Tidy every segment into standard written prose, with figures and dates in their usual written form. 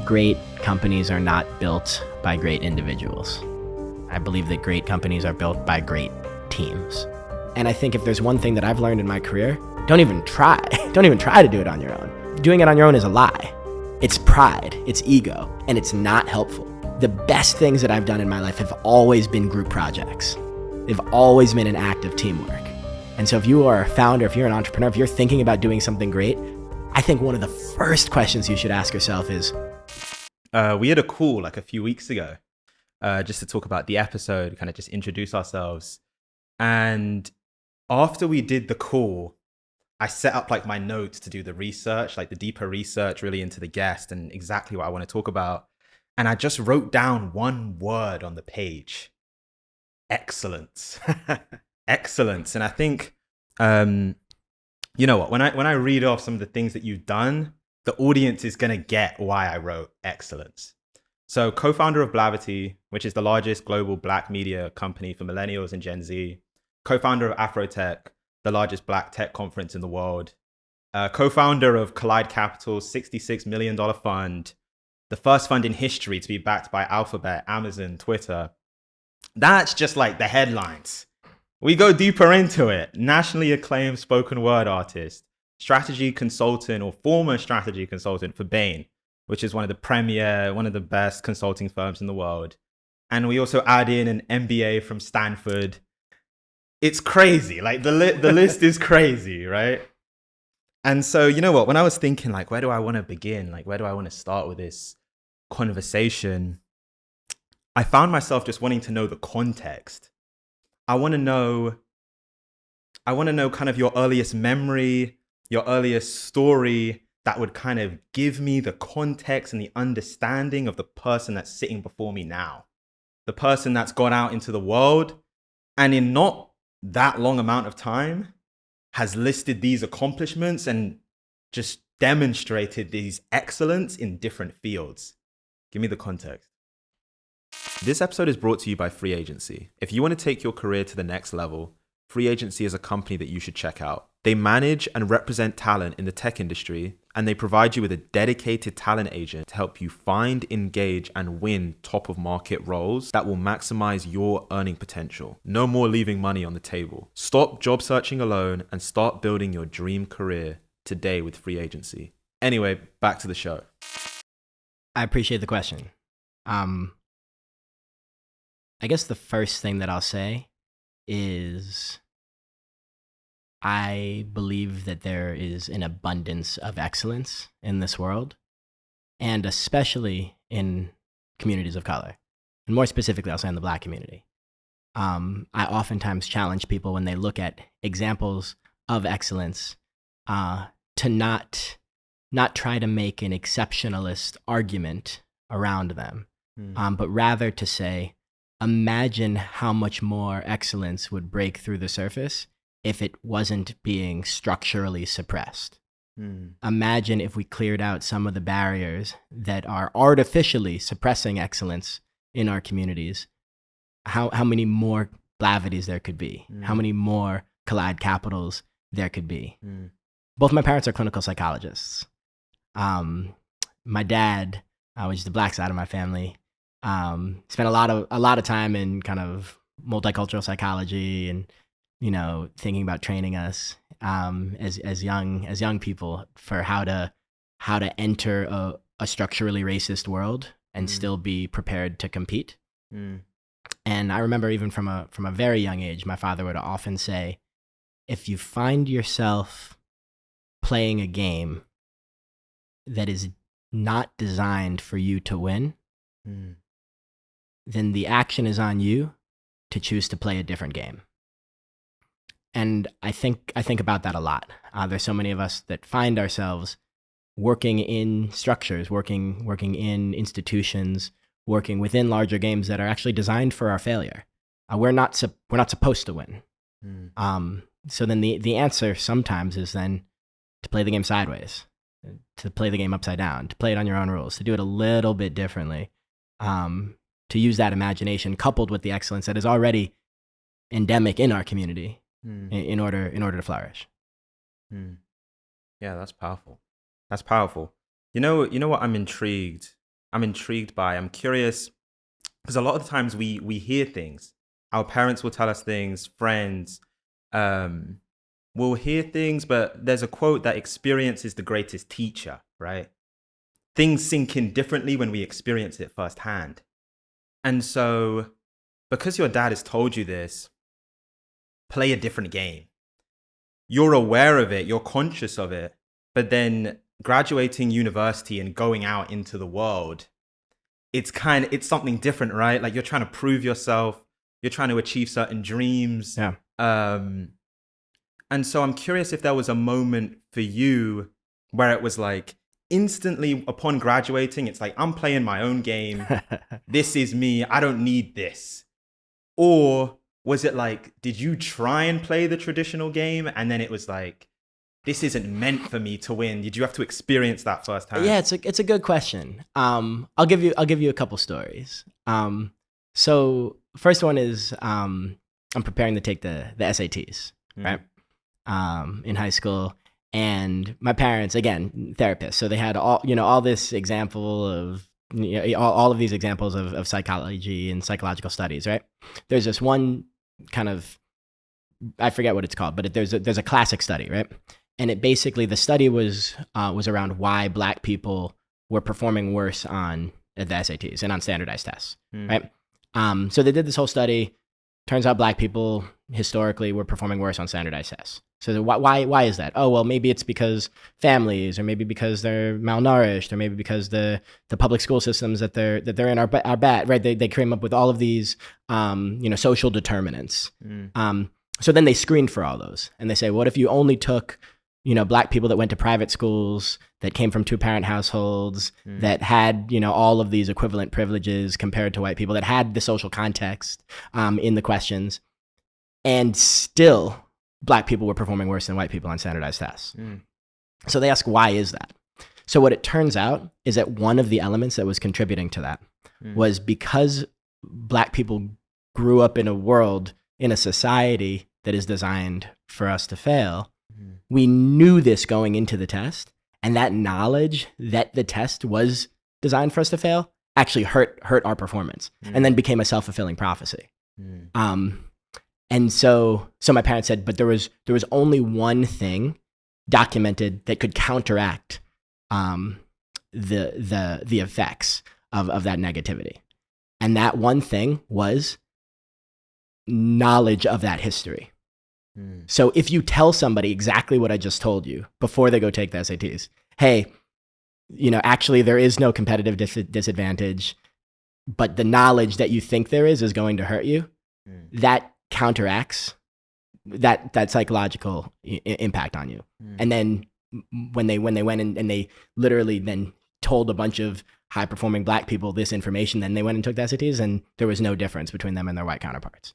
great companies are not built by great individuals. I believe that great companies are built by great teams. And I think if there's one thing that I've learned in my career, don't even try. Don't even try to do it on your own. Doing it on your own is a lie. It's pride, it's ego, and it's not helpful. The best things that I've done in my life have always been group projects. They've always been an act of teamwork. And so if you are a founder, if you're an entrepreneur, if you're thinking about doing something great, I think one of the first questions you should ask yourself is, we had a call like a few weeks ago, just to talk about the episode, kind of just introduce ourselves. And after we did the call, I set up like my notes to do the research, like the deeper research really into the guest and exactly what I want to talk about. And I just wrote down one word on the page: excellence. Excellence. And I think, you know what, when I read off some of the things that you've done, the audience is going to get why I wrote excellence. So co-founder of Blavity, which is the largest global Black media company for millennials and Gen Z. Co-founder of AfroTech, the largest Black tech conference in the world. Co-founder of Collide Capital's $66 million fund, the first fund in history to be backed by Alphabet, Amazon, Twitter. That's just like the headlines. We go deeper into it. Nationally acclaimed spoken word artist, strategy consultant or former strategy consultant for Bain, which is one of the best consulting firms in the world. And we also add in an MBA from Stanford. It's crazy. Like the list is crazy, right? And so, you know what, when I was thinking like, where do I want to begin? Like, where do I want to start with this conversation? I found myself just wanting to know the context. I want to know kind of your earliest memory, your earliest story that would kind of give me the context and the understanding of the person that's sitting before me now. The person that's gone out into the world and in not that long amount of time has listed these accomplishments and just demonstrated these excellence in different fields. Give me the context. This episode is brought to you by Free Agency. If you want to take your career to the next level, Free Agency is a company that you should check out. They manage and represent talent in the tech industry, and they provide you with a dedicated talent agent to help you find, engage, and win top of market roles that will maximize your earning potential. No more leaving money on the table. Stop job searching alone and start building your dream career today with Free Agency. Anyway, back to the show. I appreciate the question. I guess the first thing that I'll say is I believe that there is an abundance of excellence in this world, and especially in communities of color. And more specifically, I'll say in the Black community. I oftentimes challenge people when they look at examples of excellence to not try to make an exceptionalist argument around them, but rather to say, imagine how much more excellence would break through the surface if it wasn't being structurally suppressed. Imagine if we cleared out some of the barriers that are artificially suppressing excellence in our communities, how many more Blavities there could be, how many more Collide Capitals there could be. Both my parents are clinical psychologists. My dad, which is the Black side of my family, spent a lot of time in kind of multicultural psychology and, you know, thinking about training us as young people for how to enter a structurally racist world and still be prepared to compete. And I remember even from a very young age, my father would often say, if you find yourself playing a game that is not designed for you to win, then the action is on you to choose to play a different game. And I think about that a lot. There's so many of us that find ourselves working in structures, working in institutions, working within larger games that are actually designed for our failure. We're not supposed to win. So then the answer sometimes is then to play the game sideways, to play the game upside down, to play it on your own rules, to do it a little bit differently. To use that imagination coupled with the excellence that is already endemic in our community in order to flourish. Yeah, that's powerful. That's powerful. You know what I'm intrigued I'm intrigued by. I'm curious because a lot of the times we hear things. Our parents will tell us things, friends will hear things, but there's a quote that experience is the greatest teacher, right? Things sink in differently when we experience it firsthand. And so, because your dad has told you this, play a different game. You're aware of it, you're conscious of it, but then graduating university and going out into the world, it's something different, right? Like you're trying to prove yourself, you're trying to achieve certain dreams. Yeah. And so I'm curious if there was a moment for you where it was like instantly upon graduating, it's like, I'm playing my own game. This is me. I don't need this. Or was it like, did you try and play the traditional game and then it was like, this isn't meant for me to win? Did you have to experience that firsthand? Yeah, it's a good question. I'll give you a couple stories. So first one is I'm preparing to take the SATs, right? In high school, and my parents, again, therapists, so they had all this example of all of these examples of psychology and psychological studies, right? There's this one kind of, I forget what it's called, but there's a classic study, right? And it basically, the study was around why Black people were performing worse on the SATs and on standardized tests, right? So they did this whole study. Turns out Black people historically were performing worse on standardized tests. So why is that? Oh, well, maybe it's because families, or maybe because they're malnourished, or maybe because the public school systems that they're in are bad, right? They came up with all of these social determinants. So then they screened for all those, and they say, what if you only took Black people that went to private schools, that came from 2-parent households, that had, all of these equivalent privileges compared to white people, that had the social context in the questions, and still Black people were performing worse than white people on standardized tests. So they ask, why is that? So what it turns out is that one of the elements that was contributing to that was because Black people grew up in a society that is designed for us to fail. We knew this going into the test, and that knowledge that the test was designed for us to fail actually hurt our performance, and then became a self-fulfilling prophecy. And so my parents said, but there was only one thing documented that could counteract the effects of that negativity, and that one thing was knowledge of that history. So if you tell somebody exactly what I just told you before they go take the SATs, hey, actually there is no competitive disadvantage, but the knowledge that you think there is going to hurt you, that counteracts that psychological impact on you. And then when they went and they literally then told a bunch of high performing Black people this information, then they went and took the SATs, and there was no difference between them and their white counterparts.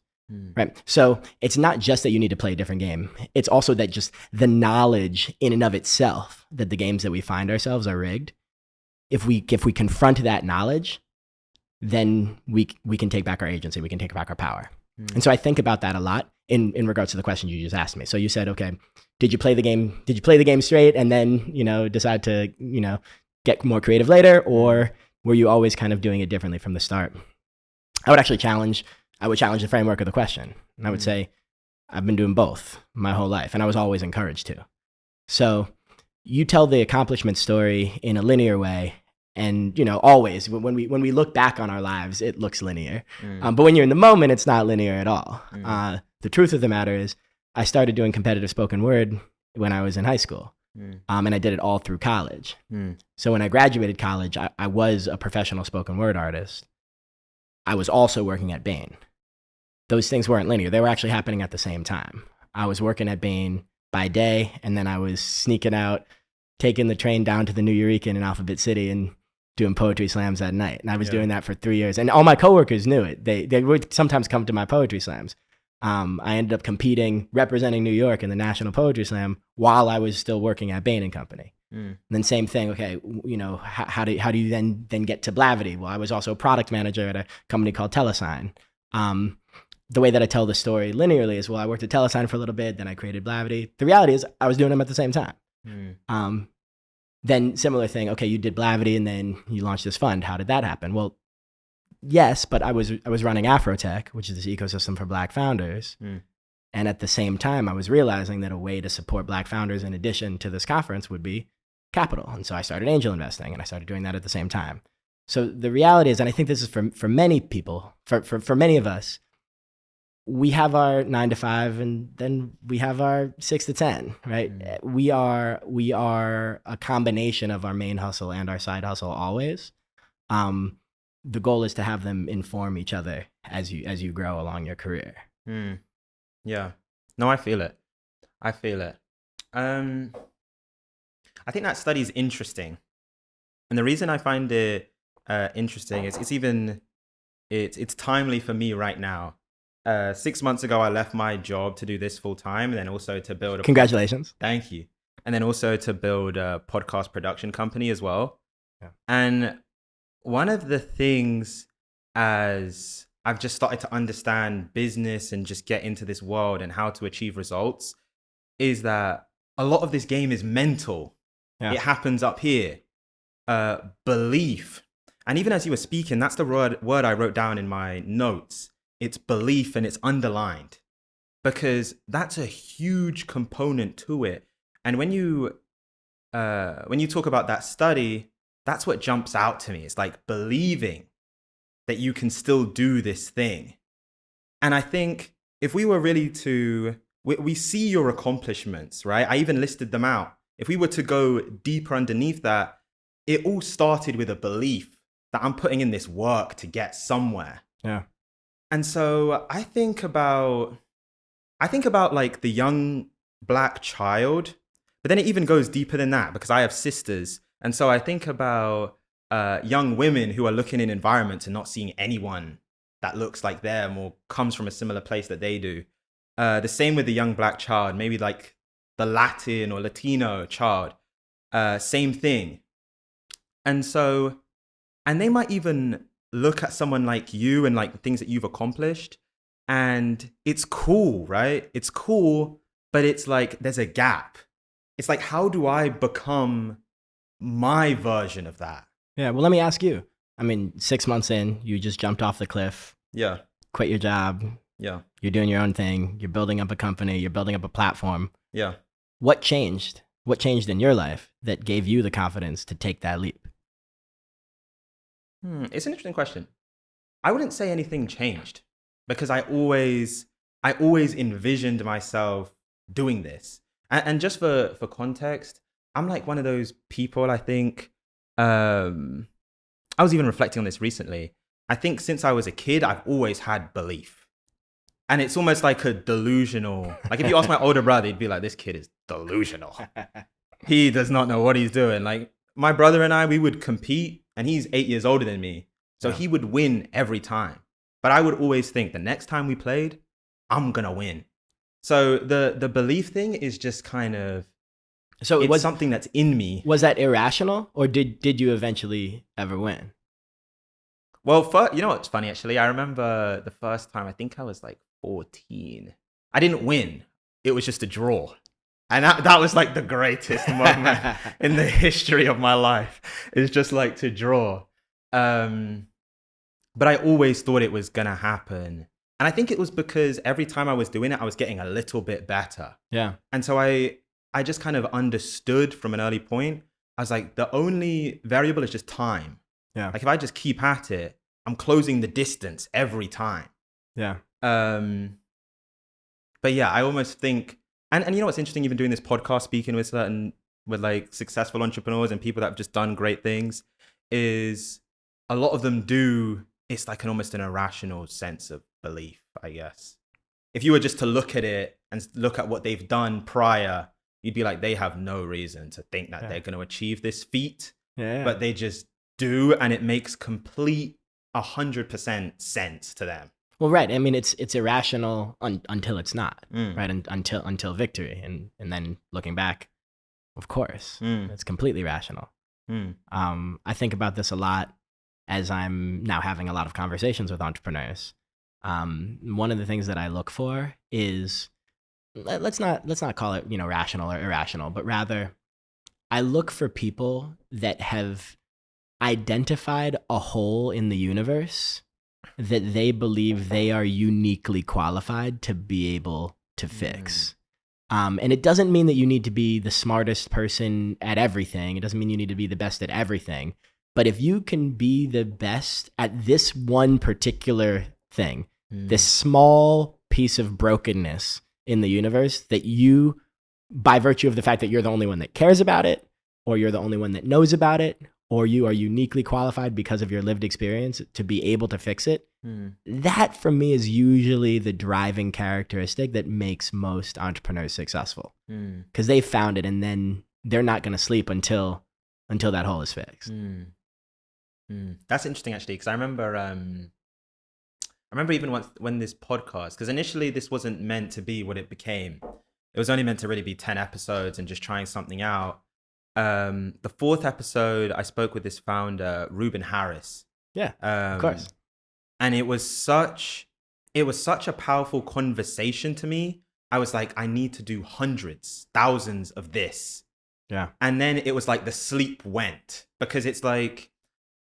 Right. So it's not just that you need to play a different game. It's also that just the knowledge in and of itself that the games that we find ourselves are rigged. If we confront that knowledge, then we can take back our agency. We can take back our power. And so I think about that a lot in regards to the question you just asked me. So you said, okay, did you play the game straight and then, decide to, get more creative later, or were you always kind of doing it differently from the start? I would challenge the framework of the question. And I would say, I've been doing both my whole life, and I was always encouraged to. So you tell the accomplishment story in a linear way, and always when we look back on our lives, it looks linear. But when you're in the moment, it's not linear at all. The truth of the matter is, I started doing competitive spoken word when I was in high school, and I did it all through college. So when I graduated college, I was a professional spoken word artist. I was also working at Bain. Those things weren't linear. They were actually happening at the same time. I was working at Bain by day, and then I was sneaking out, taking the train down to the New Eurekan in Alphabet City and doing poetry slams at night. And I was doing that for 3 years. And all my coworkers knew it. They would sometimes come to my poetry slams. I ended up competing, representing New York in the National Poetry Slam while I was still working at Bain & Company. And then same thing, okay, how do you then get to Blavity? Well, I was also a product manager at a company called Telesign. The way that I tell the story linearly is, well, I worked at Telesign for a little bit, then I created Blavity. The reality is I was doing them at the same time. Then similar thing. Okay, you did Blavity and then you launched this fund. How did that happen? Well, yes, but I was running AfroTech, which is this ecosystem for Black founders. And at the same time, I was realizing that a way to support Black founders in addition to this conference would be capital. And so I started angel investing, and I started doing that at the same time. So the reality is, and I think this is for many people, for many of us, we have our 9 to 5 and then we have our 6 to 10, right? We are a combination of our main hustle and our side hustle always. The goal is to have them inform each other as you grow along your career. Yeah. No, I feel it. I think that study is interesting. And the reason I find it interesting is it's timely for me right now. 6 months ago, I left my job to do this full time, and then also to build Congratulations. Thank you. And then also to build a podcast production company as well. Yeah. And one of the things, as I've just started to understand business and just get into this world and how to achieve results, is that a lot of this game is mental. Yeah. It happens up here. Belief. And even as you were speaking, that's the word I wrote down in my notes. It's belief, and it's underlined, because that's a huge component to it. And when you talk about that study, that's what jumps out to me. It's like believing that you can still do this thing. And I think if we were really we see your accomplishments, right? I even listed them out. If we were to go deeper underneath that, it all started with a belief that I'm putting in this work to get somewhere. Yeah. And so I think about like the young Black child, but then it even goes deeper than that, because I have sisters. And so I think about young women who are looking in environments and not seeing anyone that looks like them or comes from a similar place that they do. The same with the young Black child, maybe like the Latin or Latino child, same thing. And they might even look at someone like you and like the things that you've accomplished, and it's cool, right? It's cool, but it's like there's a gap. It's like, how do I become my version of that? Yeah, well, let me ask you. I mean, 6 months in, you just jumped off the cliff. Yeah. Quit your job. Yeah. You're doing your own thing. You're building up a company. You're building up a platform. Yeah. What changed? What changed in your life that gave you the confidence to take that leap? It's an interesting question. I wouldn't say anything changed, because I always envisioned myself doing this. And just for context, I'm like one of those people, I think, I was even reflecting on this recently. I think since I was a kid, I've always had belief. And it's almost like a delusional, like if you ask my older brother, he'd be like, this kid is delusional. He does not know what he's doing. Like my brother and I, we would compete, and he's 8 years older than me. So he would win every time. But I would always think the next time we played, I'm going to win. So the belief thing is just kind of, so it's something that's in me. Was that irrational, or did you eventually ever win? Well, you know what's funny, actually? I remember the first time, I think I was like 14. I didn't win. It was just a draw. And that was like the greatest moment in the history of my life. It's just like to draw. But I always thought it was going to happen. And I think it was because every time I was doing it, I was getting a little bit better. Yeah. And so I just kind of understood from an early point. I was like, the only variable is just time. Yeah. Like if I just keep at it, I'm closing the distance every time. Yeah. But yeah, I almost think, and you know what's interesting, even doing this podcast, speaking with like successful entrepreneurs and people that have just done great things, is a lot of them it's like almost an irrational sense of belief, I guess. If you were just to look at it and look at what they've done prior, you'd be like, they have no reason to think that they're going to achieve this feat, but they just do, and it makes complete 100% sense to them. Well, right. I mean, it's irrational until it's not, right? Until victory, and then looking back, of course, it's completely rational. I think about this a lot as I'm now having a lot of conversations with entrepreneurs. One of the things that I look for is, let's not call it, rational or irrational, but rather, I look for people that have identified a hole in the universe that they believe they are uniquely qualified to be able to fix. And it doesn't mean that you need to be the smartest person at everything. It doesn't mean you need to be the best at everything. But if you can be the best at this one particular thing, this small piece of brokenness in the universe that you, by virtue of the fact that you're the only one that cares about it, or you're the only one that knows about it, or you are uniquely qualified because of your lived experience to be able to fix it, that for me is usually the driving characteristic that makes most entrepreneurs successful. Because they found it, and then they're not going to sleep until that hole is fixed. That's interesting, actually, because I remember even once when this podcast, because initially this wasn't meant to be what it became. It was only meant to really be 10 episodes and just trying something out. The 4th episode, I spoke with this founder, Ruben Harris. Yeah, of course. And it was such a powerful conversation to me. I was like, I need to do hundreds, thousands of this. Yeah. And then it was like the sleep went, because it's like,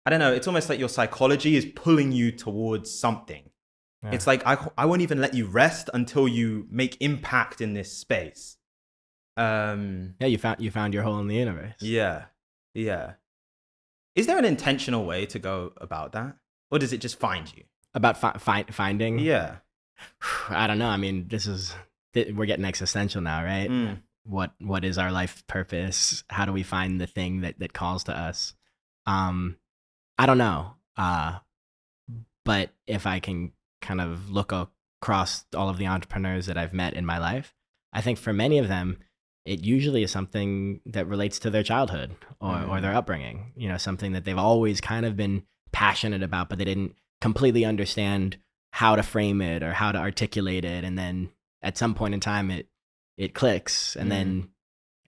I don't know, it's almost like your psychology is pulling you towards something. Yeah. It's like, I won't even let you rest until you make impact in this space. Yeah, you found your hole in the universe. Yeah. Is there an intentional way to go about that? Or does it just find you? About finding? Yeah. I don't know. I mean, we're getting existential now, right? What is our life purpose? How do we find the thing that calls to us? I don't know. But if I can kind of look across all of the entrepreneurs that I've met in my life, I think for many of them, it usually is something that relates to their childhood or their upbringing, something that they've always kind of been passionate about, but they didn't completely understand how to frame it or how to articulate it. And then at some point in time, it clicks, and then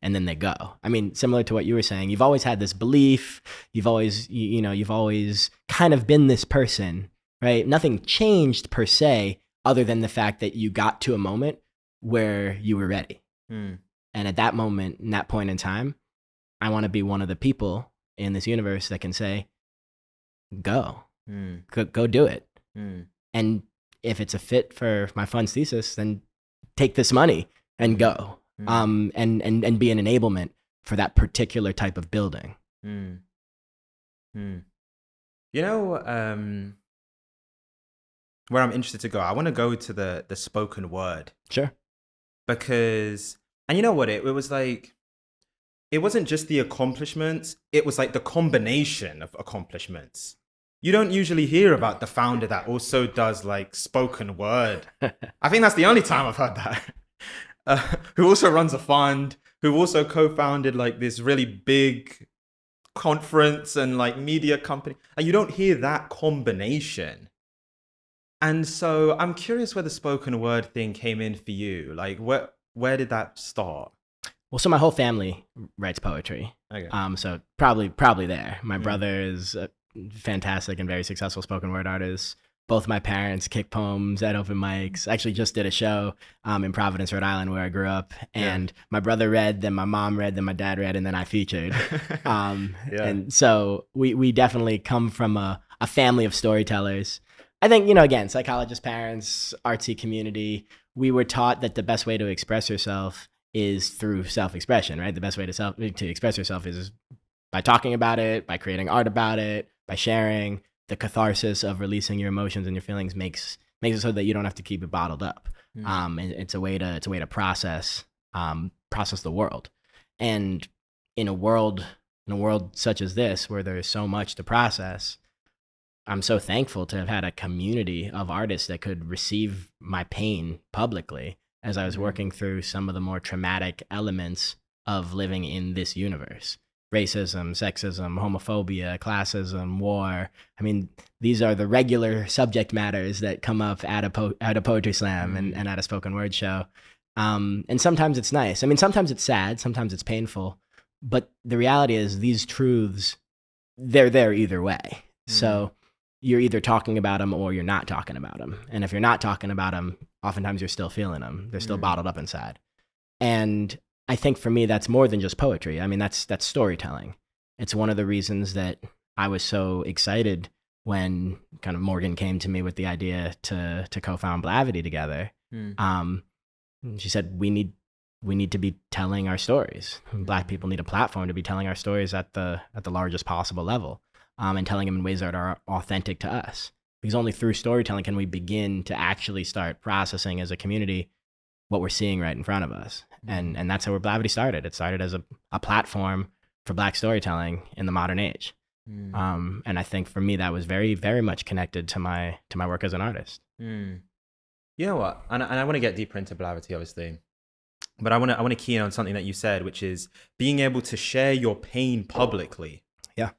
they go. I mean, similar to what you were saying, you've always had this belief. You've always kind of been this person, right? Nothing changed per se, other than the fact that you got to a moment where you were ready. And at that moment, in that point in time, I want to be one of the people in this universe that can say, go do it. And if it's a fit for my fund's thesis, then take this money and go. And be an enablement for that particular type of building. Where I'm interested to go, I want to go to the spoken word. Sure. Because, and you know what, it was like, it wasn't just the accomplishments, it was like the combination of accomplishments. You don't usually hear about the founder that also does like spoken word. I think that's the only time I've heard that. Who also runs a fund, who also co-founded like this really big conference and like media company. And you don't hear that combination. And so I'm curious where the spoken word thing came in for you. Like where did that start? Well, so my whole family writes poetry. Okay. So probably there. My brother is a fantastic and very successful spoken word artist. Both my parents kick poems at open mics. I actually just did a show in Providence, Rhode Island, where I grew up. And my brother read, then my mom read, then my dad read, and then I featured. And so we definitely come from a family of storytellers. I think, again, psychologist parents, artsy community, we were taught that the best way to express yourself is through self-expression, right? The best way to express yourself is by talking about it, by creating art about it, by sharing. The catharsis of releasing your emotions and your feelings makes it so that you don't have to keep it bottled up. And it's a way to process the world. And in a world such as this, where there is so much to process, I'm so thankful to have had a community of artists that could receive my pain publicly as I was working through some of the more traumatic elements of living in this universe. Racism, sexism, homophobia, classism, war. I mean, these are the regular subject matters that come up at a poetry slam and at a spoken word show. And sometimes it's nice. I mean, sometimes it's sad, sometimes it's painful. But the reality is these truths, they're there either way. So you're either talking about them or you're not talking about them. And if you're not talking about them, oftentimes you're still feeling them. They're still bottled up inside. And I think for me, that's more than just poetry. I mean, that's storytelling. It's one of the reasons that I was so excited when kind of Morgan came to me with the idea to co-found Blavity together. She said, we need to be telling our stories. Black people need a platform to be telling our stories at the largest possible level, and telling them in ways that are authentic to us. Because only through storytelling can we begin to actually start processing as a community what we're seeing right in front of us. And that's how Blavity started. It started as a platform for Black storytelling in the modern age. And I think for me, that was very, very much connected to my work as an artist. You know what? And I want to get deeper into Blavity, obviously. But I want to key in on something that you said, which is being able to share your pain publicly. Yeah.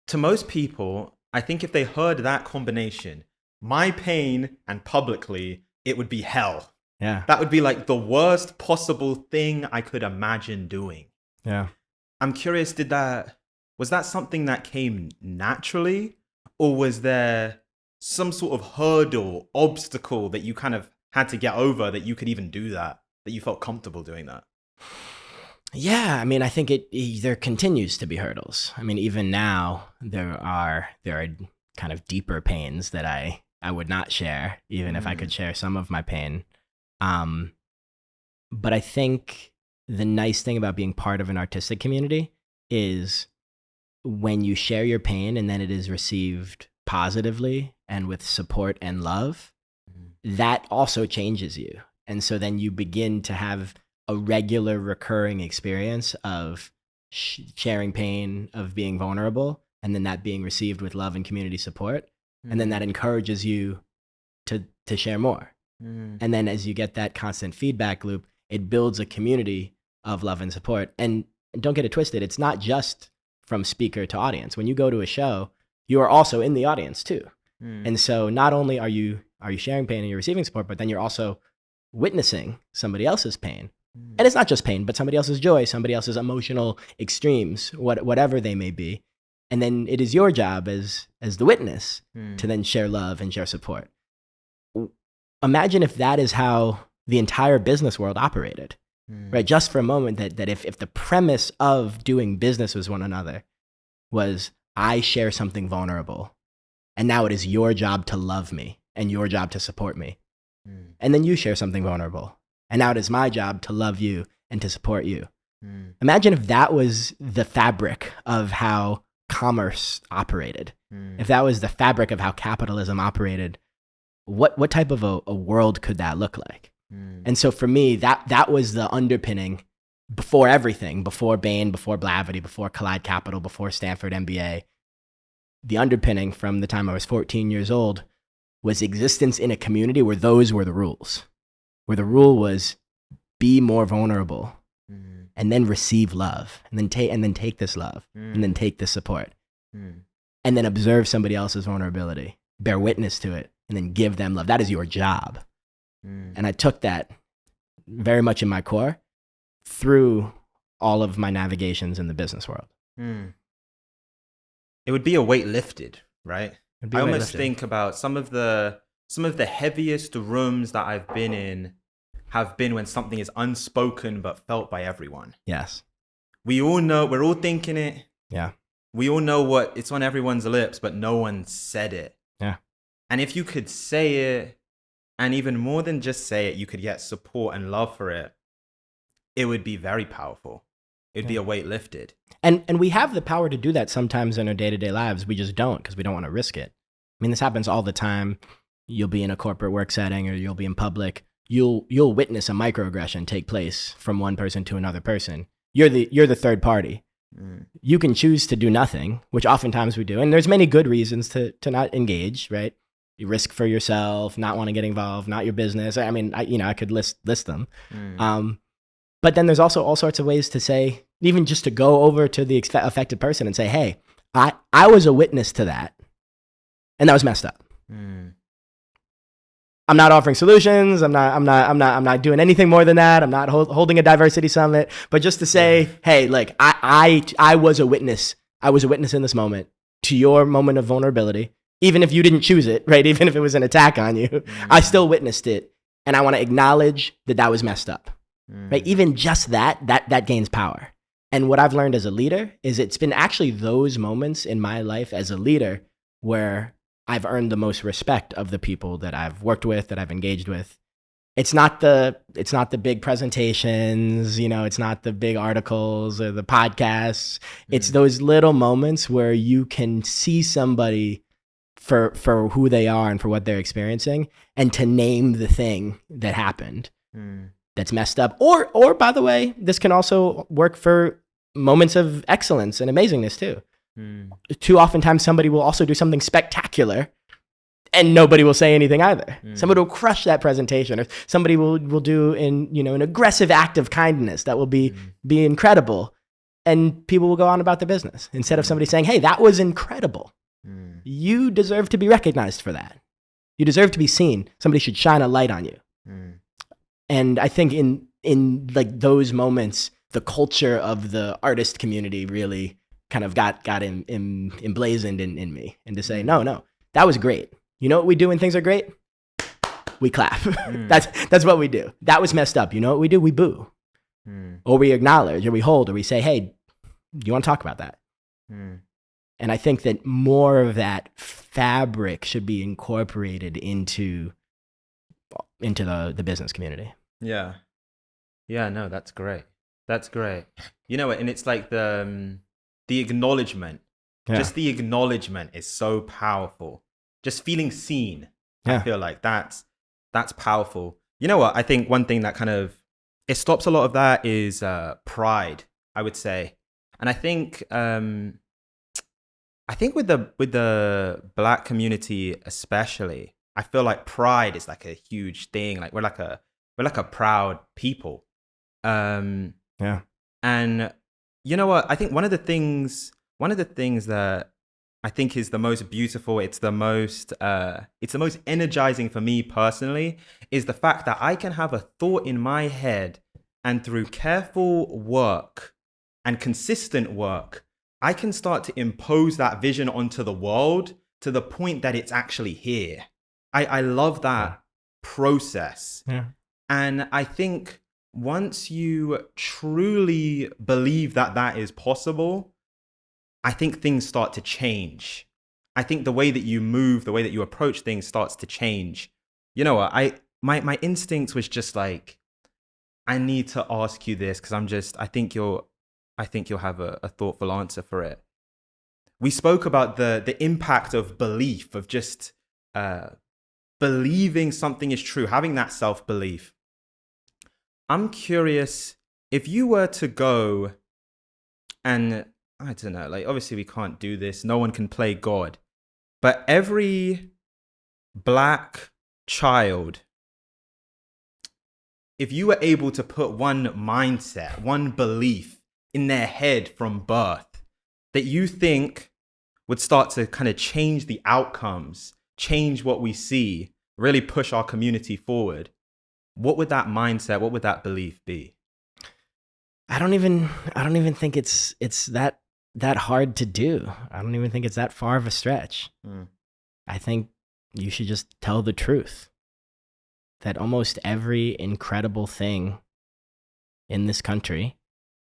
To most people, I think if they heard that combination, my pain and publicly, it would be hell. Yeah. That would be like the worst possible thing I could imagine doing. Yeah. I'm curious, was that something that came naturally, or was there some sort of hurdle, obstacle that you kind of had to get over that you could even do that you felt comfortable doing that? Yeah, I mean, I think there continues to be hurdles. I mean, even now, there are kind of deeper pains that I would not share, even if I could share some of my pain. But I think the nice thing about being part of an artistic community is when you share your pain and then it is received positively and with support and love, that also changes you. And so then you begin to have a regular recurring experience of sharing pain, of being vulnerable, and then that being received with love and community support. And then that encourages you to share more. And then as you get that constant feedback loop, it builds a community of love and support. And don't get it twisted, it's not just from speaker to audience. When you go to a show, you are also in the audience too. And so not only are you sharing pain and you're receiving support, but then you're also witnessing somebody else's pain. And it's not just pain, but somebody else's joy, somebody else's emotional extremes, whatever they may be. And then it is your job as the witness to then share love and share support. Imagine if that is how the entire business world operated, right? Just for a moment, that if the premise of doing business with one another was I share something vulnerable, and now it is your job to love me and your job to support me. And then you share something vulnerable, and now it is my job to love you and to support you. Imagine if that was the fabric of how commerce operated. If that was the fabric of how capitalism operated, what type of a world could that look like? And so for me, that was the underpinning before everything, before Bain, before Blavity, before Collide Capital, before Stanford MBA. The underpinning from the time I was 14 years old was existence in a community where those were the rules, where the rule was be more vulnerable and then receive love and then take this love and then take this support and then observe somebody else's vulnerability, bear witness to it, and then give them love. That is your job. And I took that very much in my core through all of my navigations in the business world. It would be a weight lifted, right? I almost think about some of the heaviest rooms that I've been in have been when something is unspoken but felt by everyone. Yes. We all know, we're all thinking it. Yeah. We all know what it's on everyone's lips, but no one said it. Yeah. And if you could say it, and even more than just say it, you could get support and love for it, it would be very powerful. It'd be a weight lifted. And we have the power to do that sometimes in our day-to-day lives. We just don't, because we don't want to risk it. I mean, this happens all the time. You'll be in a corporate work setting or you'll be in public. You'll witness a microaggression take place from one person to another person. You're the third party. You can choose to do nothing, which oftentimes we do. And there's many good reasons to not engage, right? You risk for yourself, not want to get involved, not your business. I mean, I could list them. But then there's also all sorts of ways to say, even just to go over to the affected person and say, hey, I was a witness to that, and that was messed up. I'm not offering solutions. I'm not doing anything more than that. I'm not holding a diversity summit, but just to say, hey, like I was a witness. I was a witness in this moment to your moment of vulnerability, even if you didn't choose it, right? Even if it was an attack on you, I still witnessed it, and I want to acknowledge that was messed up. right? Even just that gains power. And what I've learned as a leader is it's been actually those moments in my life as a leader where I've earned the most respect of the people that I've worked with, that I've engaged with. It's not the big presentations, it's not the big articles or the podcasts. It's those little moments where you can see somebody for who they are and for what they're experiencing, and to name the thing that happened that's messed up. Or by the way, this can also work for moments of excellence and amazingness too. Too oftentimes somebody will also do something spectacular and nobody will say anything either. Somebody will crush that presentation, or somebody will do an aggressive act of kindness that will be incredible, and people will go on about their business instead of somebody saying, hey, that was incredible. You deserve to be recognized for that. You deserve to be seen. Somebody should shine a light on you. And I think in like those moments, the culture of the artist community really kind of got emblazoned in me, and to say, no, that was great. You know what we do when things are great? We clap. That's what we do. That was messed up. You know what we do? We boo. Or we acknowledge, or we hold, or we say, hey, you want to talk about that? And I think that more of that fabric should be incorporated into the business community. Yeah. No, that's great. You know what? And it's like the acknowledgement. Yeah. Just the acknowledgement is so powerful. Just feeling seen. Yeah. I feel like that's powerful. You know what? I think one thing that kind of it stops a lot of that is pride, I would say. And I think with the Black community especially, I feel like pride is like a huge thing. Like we're like a proud people. Yeah. And you know what? I think one of the things that I think is the most beautiful, it's the most energizing for me personally, is the fact that I can have a thought in my head, and through careful work and consistent work, I can start to impose that vision onto the world to the point that it's actually here. I love that process. Yeah. And I think once you truly believe that is possible, I think things start to change. I think the way that you move, the way that you approach things starts to change. You know what? My instinct was just like, I need to ask you this because I think you'll have a thoughtful answer for it. We spoke about the impact of belief, of just believing something is true, having that self-belief. I'm curious, if you were to go and, I don't know, like obviously we can't do this, no one can play God, but every Black child, if you were able to put one mindset, one belief in their head from birth that you think would start to kind of change the outcomes, change what we see, really push our community forward, what would that mindset, what would that belief be? I don't even think it's that hard to do. I don't even think it's that far of a stretch. I think you should just tell the truth that almost every incredible thing in this country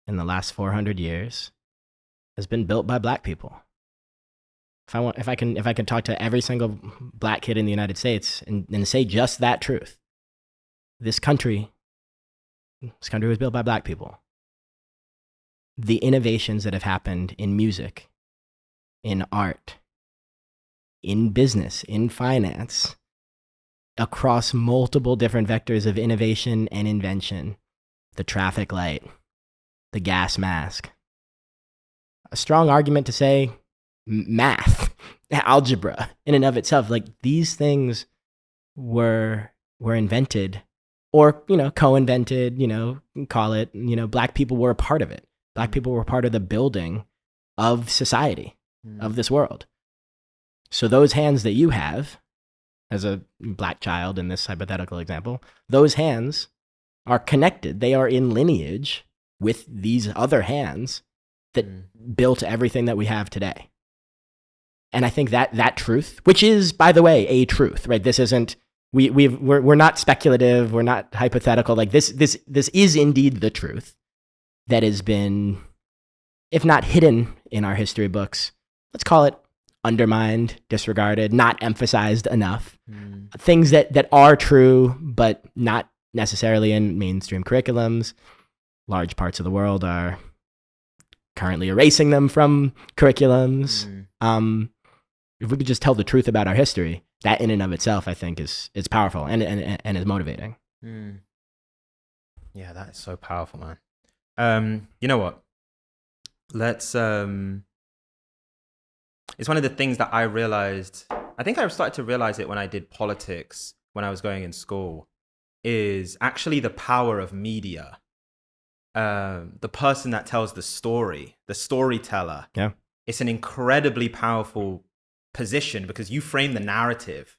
in the last 400 years has been built by Black people. If I can talk to every single Black kid in the United States and say just that truth, this country was built by Black people. The innovations that have happened in music, in art, in business, in finance, across multiple different vectors of innovation and invention, the traffic light, the gas mask. A strong argument to say math, algebra in and of itself, like these things were invented or, co-invented, call it, Black people were a part of it. Black people were part of the building of society, of this world. So those hands that you have as a Black child in this hypothetical example, those hands are connected. They are in lineage with these other hands that built everything that we have today. And I think that truth, which is, by the way, a truth, right? This isn't we're not speculative. We're not hypothetical. Like this is indeed the truth that has been, if not hidden in our history books, let's call it undermined, disregarded, not emphasized enough. Things that are true, but not necessarily in mainstream curriculums. Large parts of the world are currently erasing them from curriculums. If we could just tell the truth about our history, that in and of itself, I think, is powerful and is motivating. Yeah, that is so powerful, man. You know what? Let's. It's one of the things that I realized. I think I started to realize it when I did politics when I was going in school. Is actually the power of media. The person that tells the story, the storyteller. Yeah, it's an incredibly powerful position because you frame the narrative.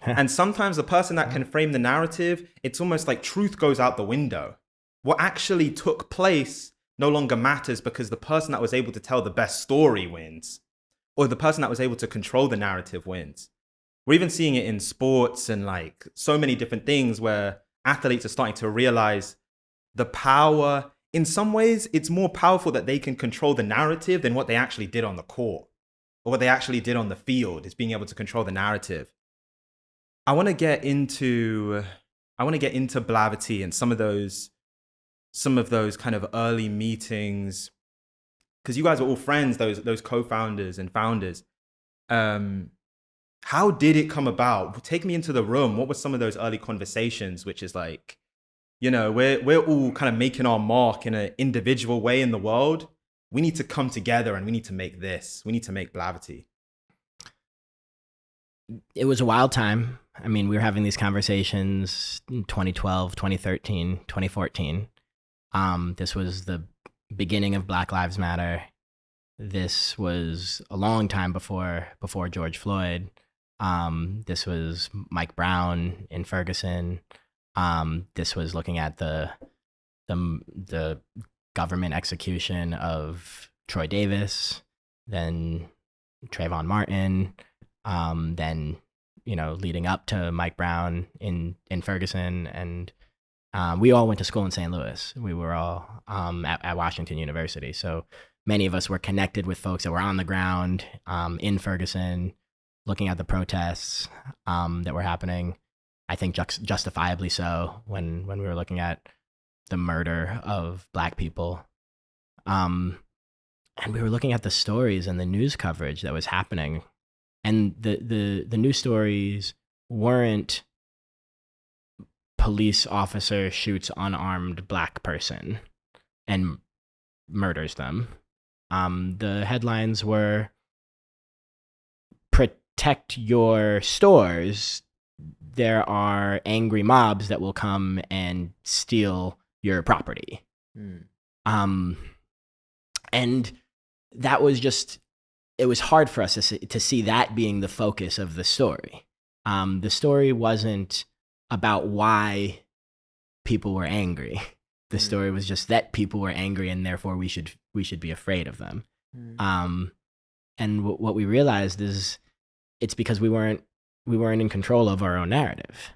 And sometimes the person that can frame the narrative, it's almost like truth goes out the window. What actually took place no longer matters because the person that was able to tell the best story wins, or the person that was able to control the narrative wins. We're even seeing it in sports and like so many different things where athletes are starting to realize the power. In some ways, it's more powerful that they can control the narrative than what they actually did on the court or what they actually did on the field, is being able to control the narrative. I want to get into Blavity and some of those kind of early meetings, because you guys are all friends, those co-founders and founders. How did it come about? Take me into the room. What were some of those early conversations, which is like, you know, we're all kind of making our mark in an individual way in the world. We need to come together and we need to make this. We need to make Blavity. It was a wild time. I mean, we were having these conversations in 2012, 2013, 2014. This was the beginning of Black Lives Matter. This was a long time before George Floyd. This was Mike Brown in Ferguson. This was looking at the government execution of Troy Davis, then Trayvon Martin, then, you know, leading up to Mike Brown in Ferguson. And we all went to school in St. Louis. We were all at Washington University. So many of us were connected with folks that were on the ground in Ferguson, looking at the protests that were happening. I think justifiably so when we were looking at the murder of Black people. And we were looking at the stories and the news coverage that was happening. And the news stories weren't police officer shoots unarmed Black person and murders them. The headlines were protect your stores. There are angry mobs that will come and steal your property. And that was just, it was hard for us to see that being the focus of the story. The story wasn't about why people were angry. The story was just that people were angry and therefore we should be afraid of them. And what we realized is it's because we weren't in control of our own narrative.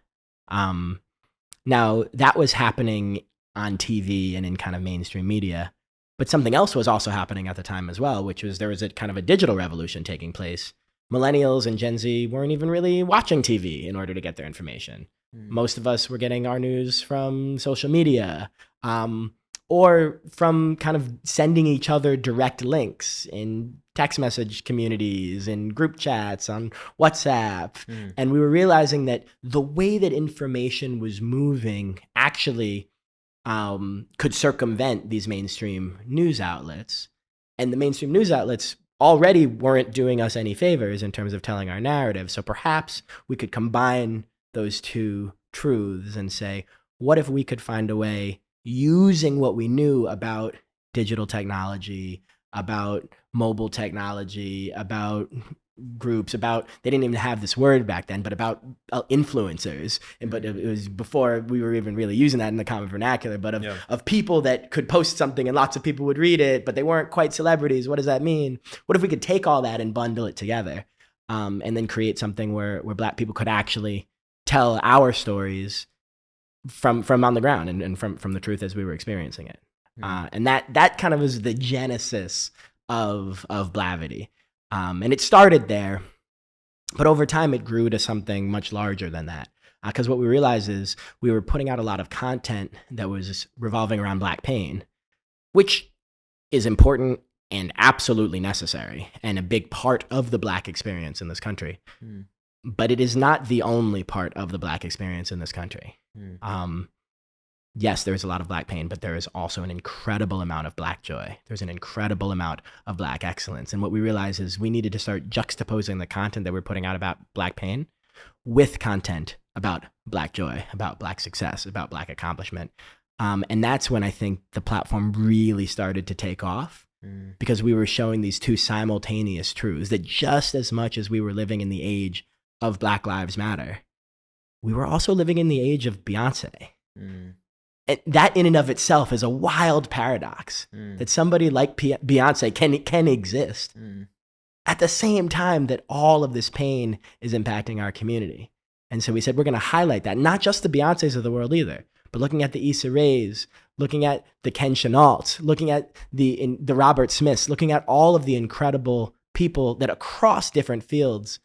Now that was happening on TV and in kind of mainstream media, but something else was also happening at the time as well, which was there was a kind of a digital revolution taking place. Millennials and Gen Z weren't even really watching TV in order to get their information. Most of us were getting our news from social media, or from kind of sending each other direct links in text message communities, in group chats, on WhatsApp. And we were realizing that the way that information was moving actually could circumvent these mainstream news outlets. And the mainstream news outlets already weren't doing us any favors in terms of telling our narrative. So perhaps we could combine those two truths and say, what if we could find a way, using what we knew about digital technology, about mobile technology, about groups, about, they didn't even have this word back then, but about influencers. But it was before we were even really using that in the common vernacular, but of people that could post something and lots of people would read it, but they weren't quite celebrities. What does that mean? What if we could take all that and bundle it together, and then create something where Black people could actually tell our stories from on the ground and from the truth as we were experiencing it. And that kind of was the genesis of Blavity. And it started there, but over time it grew to something much larger than that. Because what we realized is we were putting out a lot of content that was revolving around Black pain, which is important and absolutely necessary and a big part of the Black experience in this country. But it is not the only part of the Black experience in this country. Yes, there is a lot of Black pain, but there is also an incredible amount of Black joy. There's an incredible amount of Black excellence. And what we realized is we needed to start juxtaposing the content that we're putting out about Black pain with content about Black joy, about Black success, about Black accomplishment. And that's when I think the platform really started to take off, because we were showing these two simultaneous truths that just as much as we were living in the age of Black Lives Matter, we were also living in the age of Beyonce. And that in and of itself is a wild paradox, that somebody like Beyonce can exist at the same time that all of this pain is impacting our community. And so we said, we're going to highlight that, not just the Beyoncés of the world either, but looking at the Issa Raes, looking at the Ken Chenaults, looking at the Robert Smiths, looking at all of the incredible people that across different fields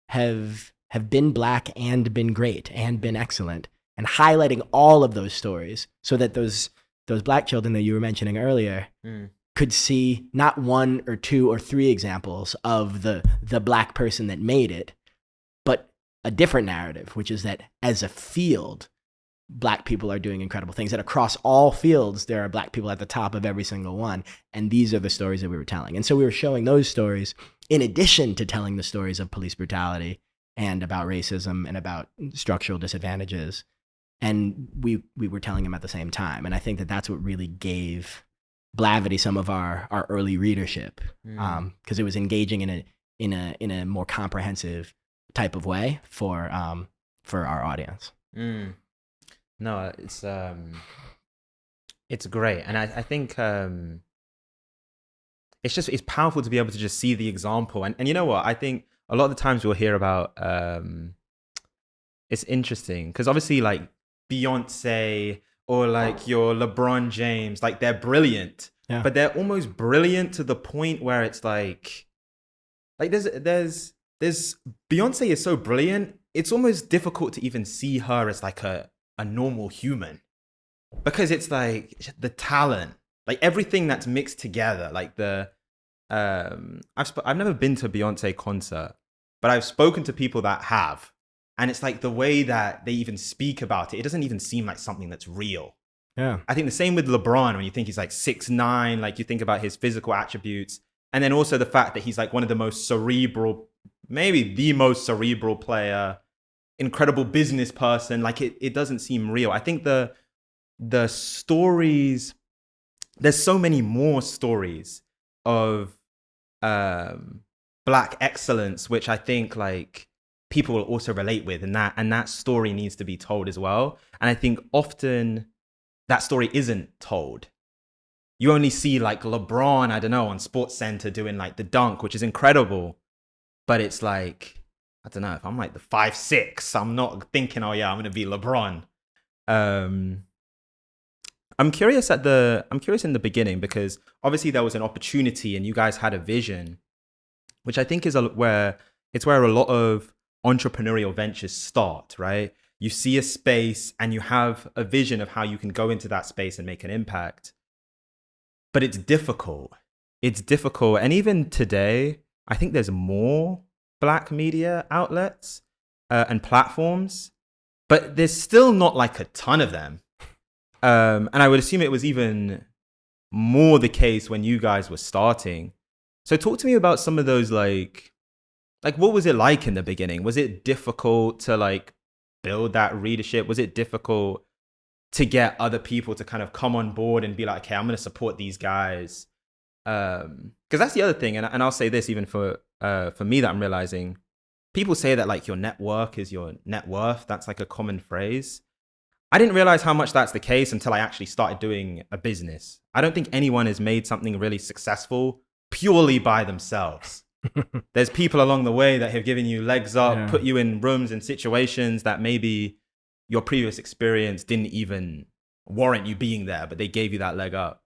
have been Black and been great and been excellent, and highlighting all of those stories so that those Black children that you were mentioning earlier could see not one or two or three examples of the Black person that made it, but a different narrative, which is that as a field, Black people are doing incredible things, that across all fields, there are Black people at the top of every single one. And these are the stories that we were telling. And so we were showing those stories in addition to telling the stories of police brutality and about racism and about structural disadvantages. And we were telling them at the same time. And I think that that's what really gave Blavity some of our early readership, because it was engaging in a more comprehensive type of way for our audience. No, it's great, and I think it's powerful to be able to just see the example. And you know what? I think a lot of the times we'll hear about it's interesting because obviously like Beyonce or like your LeBron James, like they're brilliant, but they're almost brilliant to the point where it's like there's Beyonce is so brilliant, it's almost difficult to even see her as like a normal human, because it's like the talent, like everything that's mixed together, like the I've never been to a Beyonce concert, but I've spoken to people that have, and it's like the way that they even speak about it doesn't even seem like something that's real. I think the same with LeBron, when you think he's like 6'9", like you think about his physical attributes, and then also the fact that he's like one of the most cerebral, maybe the most cerebral player, incredible business person, like it doesn't seem real. I think the stories, there's so many more stories of Black excellence, which I think like people will also relate with, and that story needs to be told as well. And I think often that story isn't told. You only see like LeBron, I don't know, on Sports Center doing like the dunk, which is incredible, but it's like, I don't know, if I'm like the 5'6", I'm not thinking, oh yeah, I'm gonna be LeBron. I'm curious in the beginning, because obviously there was an opportunity and you guys had a vision, which I think is where a lot of entrepreneurial ventures start, right? You see a space and you have a vision of how you can go into that space and make an impact. But it's difficult. And even today, I think there's more Black media outlets and platforms, but there's still not like a ton of them. And I would assume it was even more the case when you guys were starting. So talk to me about some of those, like what was it like in the beginning? Was it difficult to like build that readership? Was it difficult to get other people to kind of come on board and be like, okay, I'm going to support these guys? Because that's the other thing. And I'll say this even for me, that I'm realizing, people say that like your network is your net worth. That's like a common phrase. I didn't realize how much that's the case until I actually started doing a business. I don't think anyone has made something really successful purely by themselves. There's people along the way that have given you legs up, Yeah. put you in rooms and situations that maybe your previous experience didn't even warrant you being there, but they gave you that leg up.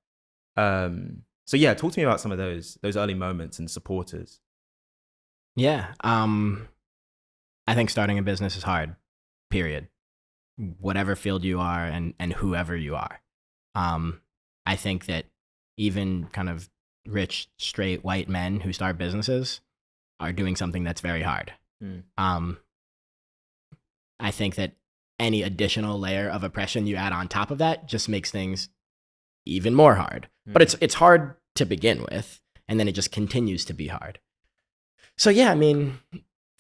So yeah, talk to me about some of those early moments and supporters. Yeah. I think starting a business is hard, period. Whatever field you are and whoever you are. I think that even kind of rich, straight, white men who start businesses are doing something that's very hard. I think that any additional layer of oppression you add on top of that just makes things even more hard. But it's hard to begin with, and then it just continues to be hard. So yeah, I mean,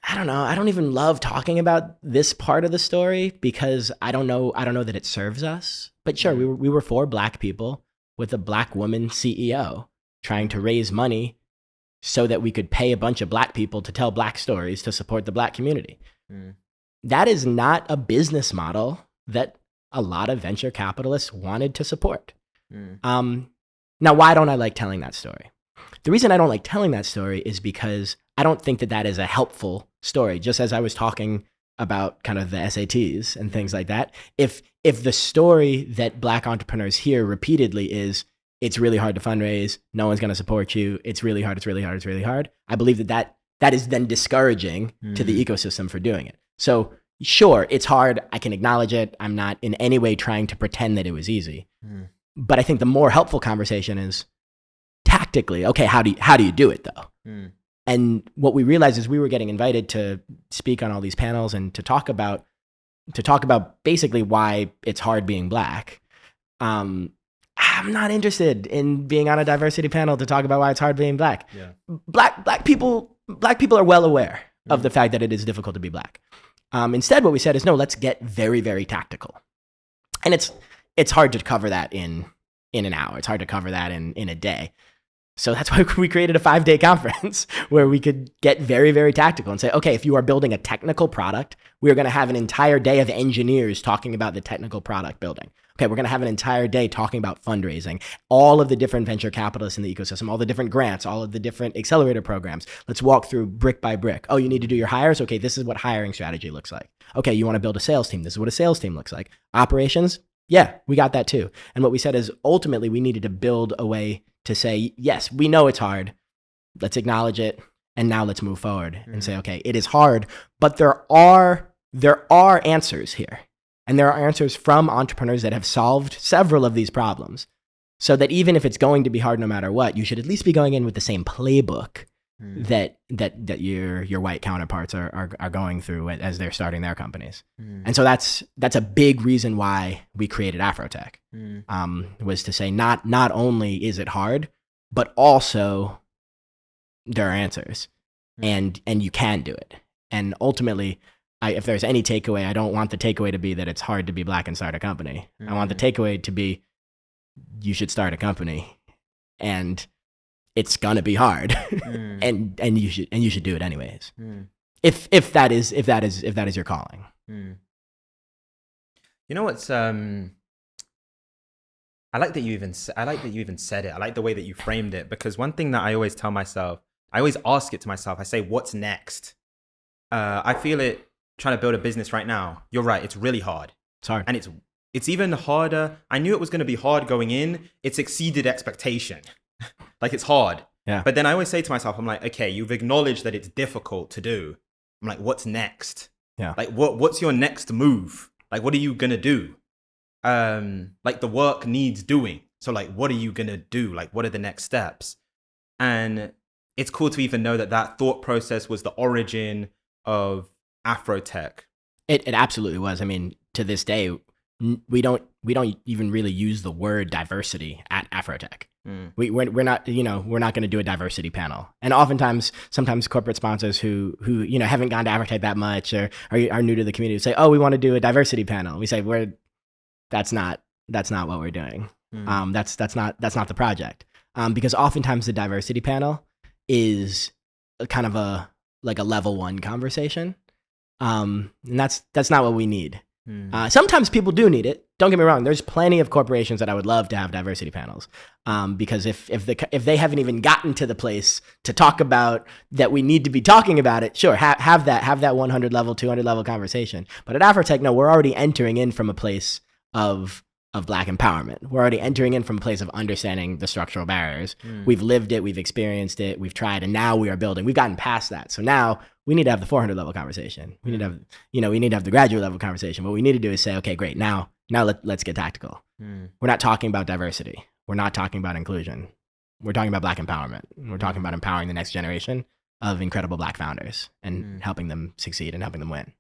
I don't know. I don't even love talking about this part of the story because I don't know that it serves us. But sure, we were 4 Black people with a Black woman CEO trying to raise money so that we could pay a bunch of Black people to tell Black stories to support the Black community. That is not a business model that a lot of venture capitalists wanted to support. Now, why don't I like telling that story? The reason I don't like telling that story is because I don't think that is a helpful story. Just as I was talking about kind of the SATs and things like that, if the story that Black entrepreneurs hear repeatedly is, it's really hard to fundraise, no one's going to support you, it's really hard, I believe that is then discouraging to the ecosystem for doing it. So sure, it's hard, I can acknowledge it, I'm not in any way trying to pretend that it was easy. But I think the more helpful conversation is tactically, okay, how do you do it though? And what we realized is we were getting invited to speak on all these panels and to talk about basically why it's hard being Black. I'm not interested in being on a diversity panel to talk about why it's hard being Black. Yeah. Black people are well aware of the fact that it is difficult to be Black. Instead, what we said is, no, let's get very, very tactical. And it's hard to cover that in an hour. It's hard to cover that in a day. So that's why we created a 5-day conference where we could get very, very tactical and say, okay, if you are building a technical product, we're going to have an entire day of engineers talking about the technical product building. Okay, we're going to have an entire day talking about fundraising, all of the different venture capitalists in the ecosystem, all the different grants, all of the different accelerator programs. Let's walk through brick by brick. Oh, you need to do your hires? Okay, this is what hiring strategy looks like. Okay, you want to build a sales team? This is what a sales team looks like. Operations? Yeah, we got that too. And what we said is ultimately we needed to build a way to say, yes, we know it's hard. Let's acknowledge it. And now let's move forward and say, okay, it is hard, but there are answers here. And there are answers from entrepreneurs that have solved several of these problems. So that even if it's going to be hard no matter what, you should at least be going in with the same playbook that your white counterparts are going through as they're starting their companies. And so that's a big reason why we created AfroTech, was to say not only is it hard, but also there are answers, and you can do it. And ultimately, if there's any takeaway, I don't want the takeaway to be that it's hard to be Black and start a company. I want the takeaway to be you should start a company, and it's gonna be hard, and you should do it anyways. If that is your calling. You know what's I like that you even said it. I like the way that you framed it, because one thing that I always tell myself, I always ask it to myself. I say, what's next? I feel it trying to build a business right now. You're right. It's really hard. It's hard. And it's even harder. I knew it was going to be hard going in. It's exceeded expectation. Like, it's hard. Yeah. But then I always say to myself, I'm like, okay, you've acknowledged that it's difficult to do. I'm like, what's next? Yeah. Like, what's your next move? Like, what are you going to do? Like, the work needs doing. So like, what are you going to do? Like, what are the next steps? And it's cool to even know that thought process was the origin of AfroTech. It absolutely was. I mean, to this day, we don't even really use the word diversity at AfroTech. We're not going to do a diversity panel. And oftentimes, sometimes corporate sponsors who haven't gone to AfroTech that much or are new to the community say, oh, we want to do a diversity panel. We say that's not what we're doing. That's not the project. Because oftentimes the diversity panel is kind of a level 1 conversation. And that's not what we need. Sometimes people do need it. don't get me wrong, there's plenty of corporations that I would love to have diversity panels, because if they haven't even gotten to the place to talk about that we need to be talking about it, sure, have that 100 level, 200 level conversation. But at AfroTech, no, we're already entering in from a place of Black empowerment. We're already entering in from a place of understanding the structural barriers. We've lived it, we've experienced it, we've tried, and now we are building. We've gotten past that. So now we need to have the 400 level conversation. We need to have, we need to have the graduate level conversation. What we need to do is say, okay, great, now let's get tactical. We're not talking about diversity. We're not talking about inclusion. We're talking about Black empowerment. We're talking about empowering the next generation of incredible Black founders and helping them succeed and helping them win.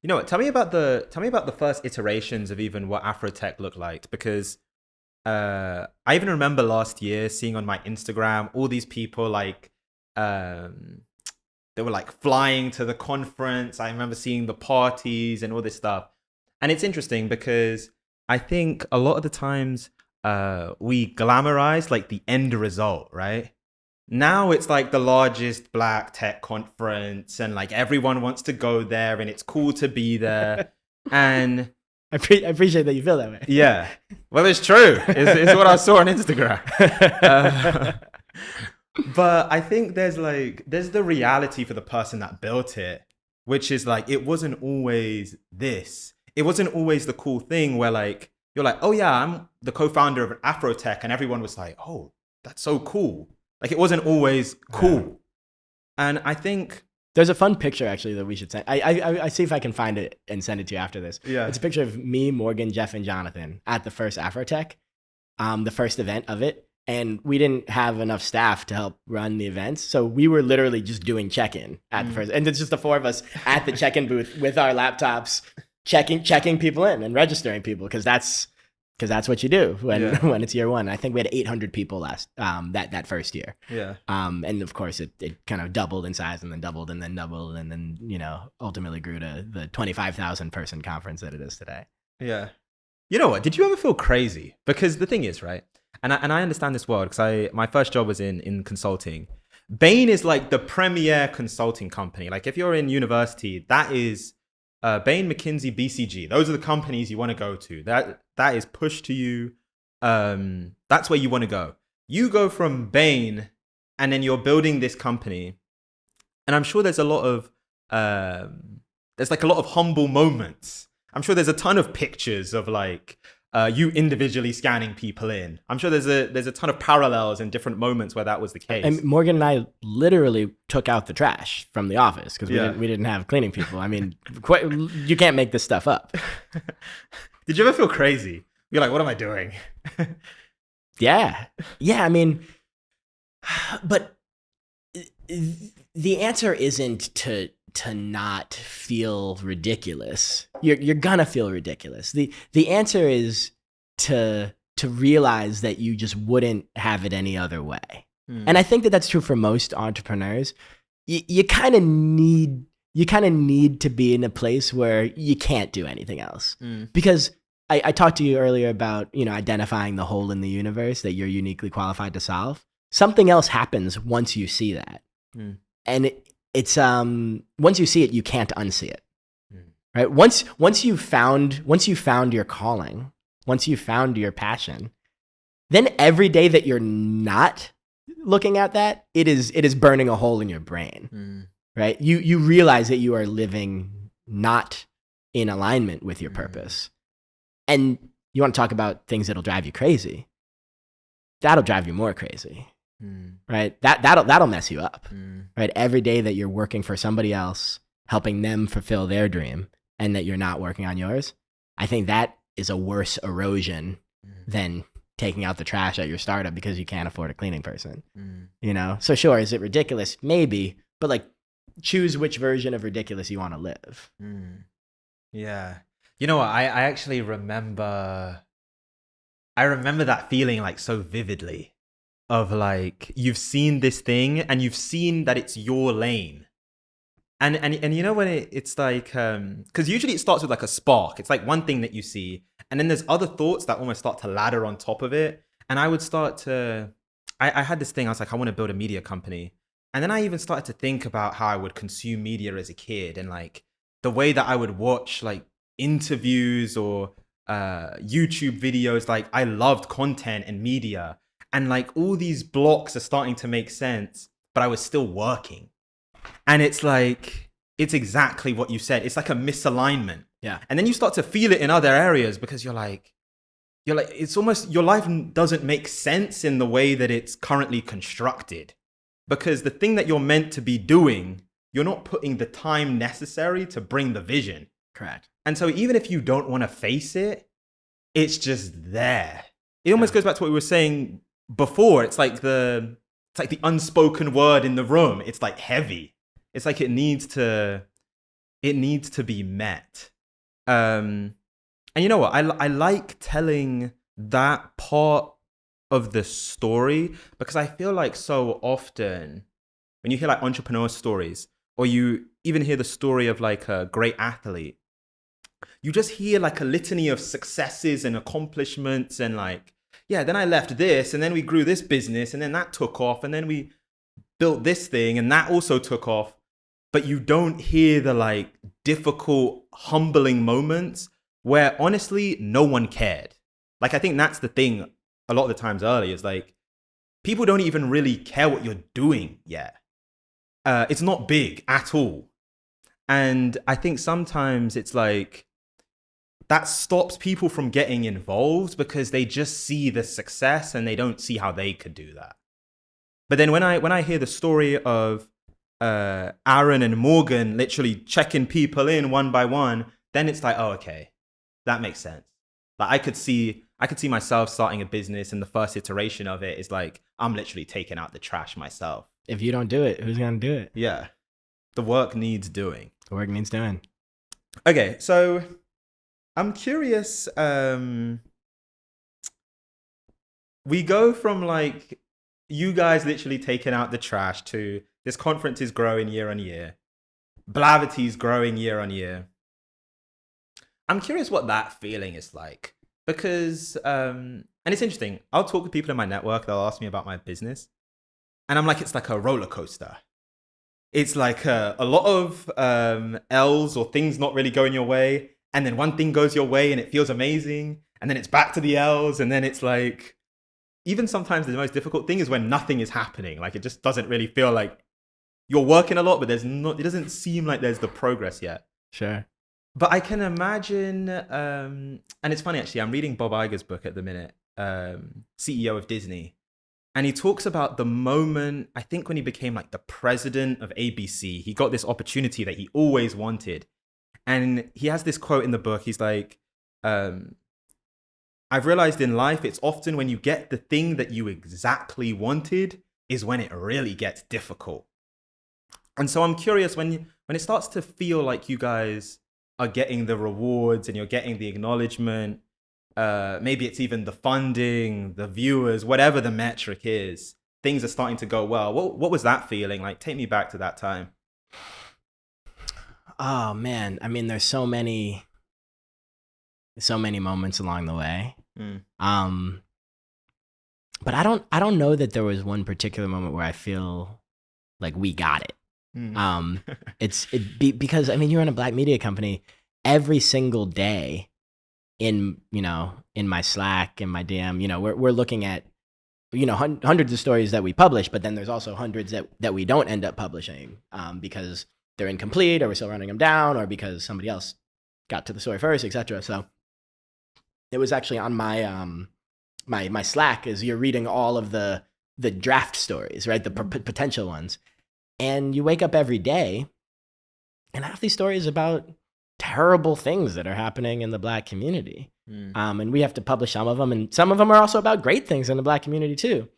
You know what? Tell me about the first iterations of even what AfroTech looked like, because I even remember last year seeing on my Instagram all these people like they were like flying to the conference. I remember seeing the parties and all this stuff. And it's interesting because I think a lot of the times we glamorize like the end result, right? Now it's like the largest Black tech conference and like everyone wants to go there and it's cool to be there. And I appreciate that you feel that way. Yeah. Well, it's true. It's what I saw on Instagram. But I think there's the reality for the person that built it, which is like, it wasn't always this. It wasn't always the cool thing where like, you're like, oh yeah, I'm the co-founder of AfroTech. And everyone was like, oh, that's so cool. Like, it wasn't always cool. Yeah. And I think there's a fun picture actually that we should send. I see if I can find it and send it to you after this. Yeah. It's a picture of me, Morgan, Jeff, and Jonathan at the first AfroTech, the first event of it. And we didn't have enough staff to help run the events. So we were literally just doing check-in at the first. And it's just the four of us at the check-in booth with our laptops, checking people in and registering people, because that's what you do when it's year one. I think we had 800 people last that first year. Yeah. And of course it kind of doubled in size and then doubled and then doubled and then ultimately grew to the 25,000 person conference that it is today. Yeah. You know what? Did you ever feel crazy? Because the thing is, right? And I understand this world because my first job was in consulting. Bain is like the premier consulting company. Like if you're in university, that is Bain, McKinsey, BCG. Those are the companies you want to go to. That is pushed to you. That's where you want to go. You go from Bain and then you're building this company. And I'm sure there's a lot of humble moments. I'm sure there's a ton of pictures of like you individually scanning people in. I'm sure there's a ton of parallels in different moments where that was the case. And Morgan and I literally took out the trash from the office because we didn't have cleaning people. I mean, you can't make this stuff up. Did you ever feel crazy? You're like, what am I doing? Yeah. I mean, but the answer isn't to not feel ridiculous. You're gonna feel ridiculous. The answer is to realize that you just wouldn't have it any other way. And I think that that's true for most entrepreneurs. You kind of need to be in a place where you can't do anything else. Because I talked to you earlier about identifying the hole in the universe that you're uniquely qualified to solve. Something else happens once you see that, and it's once you see it, you can't unsee it, right? Once you found your calling, once you found your passion, then every day that you're not looking at that, it is burning a hole in your brain, right? You realize that you are living not in alignment with your purpose, and you want to talk about things that'll drive you crazy. That'll drive you more crazy. Right? That'll mess you up. Right? Every day that you're working for somebody else, helping them fulfill their dream, and that you're not working on yours, I think that is a worse erosion than taking out the trash at your startup because you can't afford a cleaning person. So sure, is it ridiculous? Maybe, but like choose which version of ridiculous you want to live. Yeah. You know what? I actually remember that feeling like so vividly. Of like, you've seen this thing and you've seen that it's your lane. And when it's like, because usually it starts with like a spark. It's like one thing that you see. And then there's other thoughts that almost start to ladder on top of it. And I would I had this thing, I was like, I want to build a media company. And then I even started to think about how I would consume media as a kid and like the way that I would watch like interviews or YouTube videos. Like I loved content and media, and like all these blocks are starting to make sense, but I was still working. And it's like, it's exactly what you said. It's like a misalignment. Yeah. And then you start to feel it in other areas because you're like, it's almost, your life doesn't make sense in the way that it's currently constructed. Because the thing that you're meant to be doing, you're not putting the time necessary to bring the vision. Correct. And so even if you don't want to face it, it's just there. It almost goes back to what we were saying before. It's like the unspoken word in the room. It's like heavy. It's like it needs to be met. And you know what? I like telling that part of the story because I feel like so often when you hear like entrepreneur stories, or you even hear the story of like a great athlete, you just hear like a litany of successes and accomplishments and like, yeah, then I left this and then we grew this business and then that took off and then we built this thing and that also took off. But you don't hear the like difficult, humbling moments where honestly, no one cared. Like, I think that's the thing a lot of the times early is like, people don't even really care what you're doing yet. It's not big at all. And I think sometimes it's like, that stops people from getting involved because they just see the success and they don't see how they could do that. But then when I hear the story of Aaron and Morgan literally checking people in one by one, then it's like, oh, okay, that makes sense. Like I could see myself starting a business, and the first iteration of it is like, I'm literally taking out the trash myself. If you don't do it, who's gonna do it? Yeah, the work needs doing. The work needs doing. Okay, so I'm curious. We go from like you guys literally taking out the trash to this conference is growing year on year. Blavity is growing year on year. I'm curious what that feeling is like because, and it's interesting. I'll talk with people in my network. They'll ask me about my business, and I'm like, it's like a roller coaster. It's like a lot of L's or things not really going your way, and then one thing goes your way and it feels amazing, and then it's back to the L's, and then it's like, even sometimes the most difficult thing is when nothing is happening. Like it just doesn't really feel like you're working a lot, but it doesn't seem like there's the progress yet. Sure. But I can imagine, and it's funny actually, I'm reading Bob Iger's book at the minute, CEO of Disney. And he talks about the moment, I think when he became like the president of ABC, he got this opportunity that he always wanted. And he has this quote in the book. He's like, I've realized in life, it's often when you get the thing that you exactly wanted is when it really gets difficult. And so I'm curious when it starts to feel like you guys are getting the rewards and you're getting the acknowledgement, maybe it's even the funding, the viewers, whatever the metric is, things are starting to go well. What was that feeling like? Take me back to that time. Oh man, I mean, there's so many moments along the way. But I don't know that there was one particular moment where I feel like we got it. Because I mean, you're in a Black media company. Every single day in my Slack, in my DM, we're looking at hundreds of stories that we publish, but then there's also hundreds that we don't end up publishing because they're incomplete, or we're still running them down, or because somebody else got to the story first, etc. So it was actually on my my Slack, is you're reading all of the draft stories, right? The potential ones. And you wake up every day and half these stories about terrible things that are happening in the Black community. And we have to publish some of them. And some of them are also about great things in the Black community too.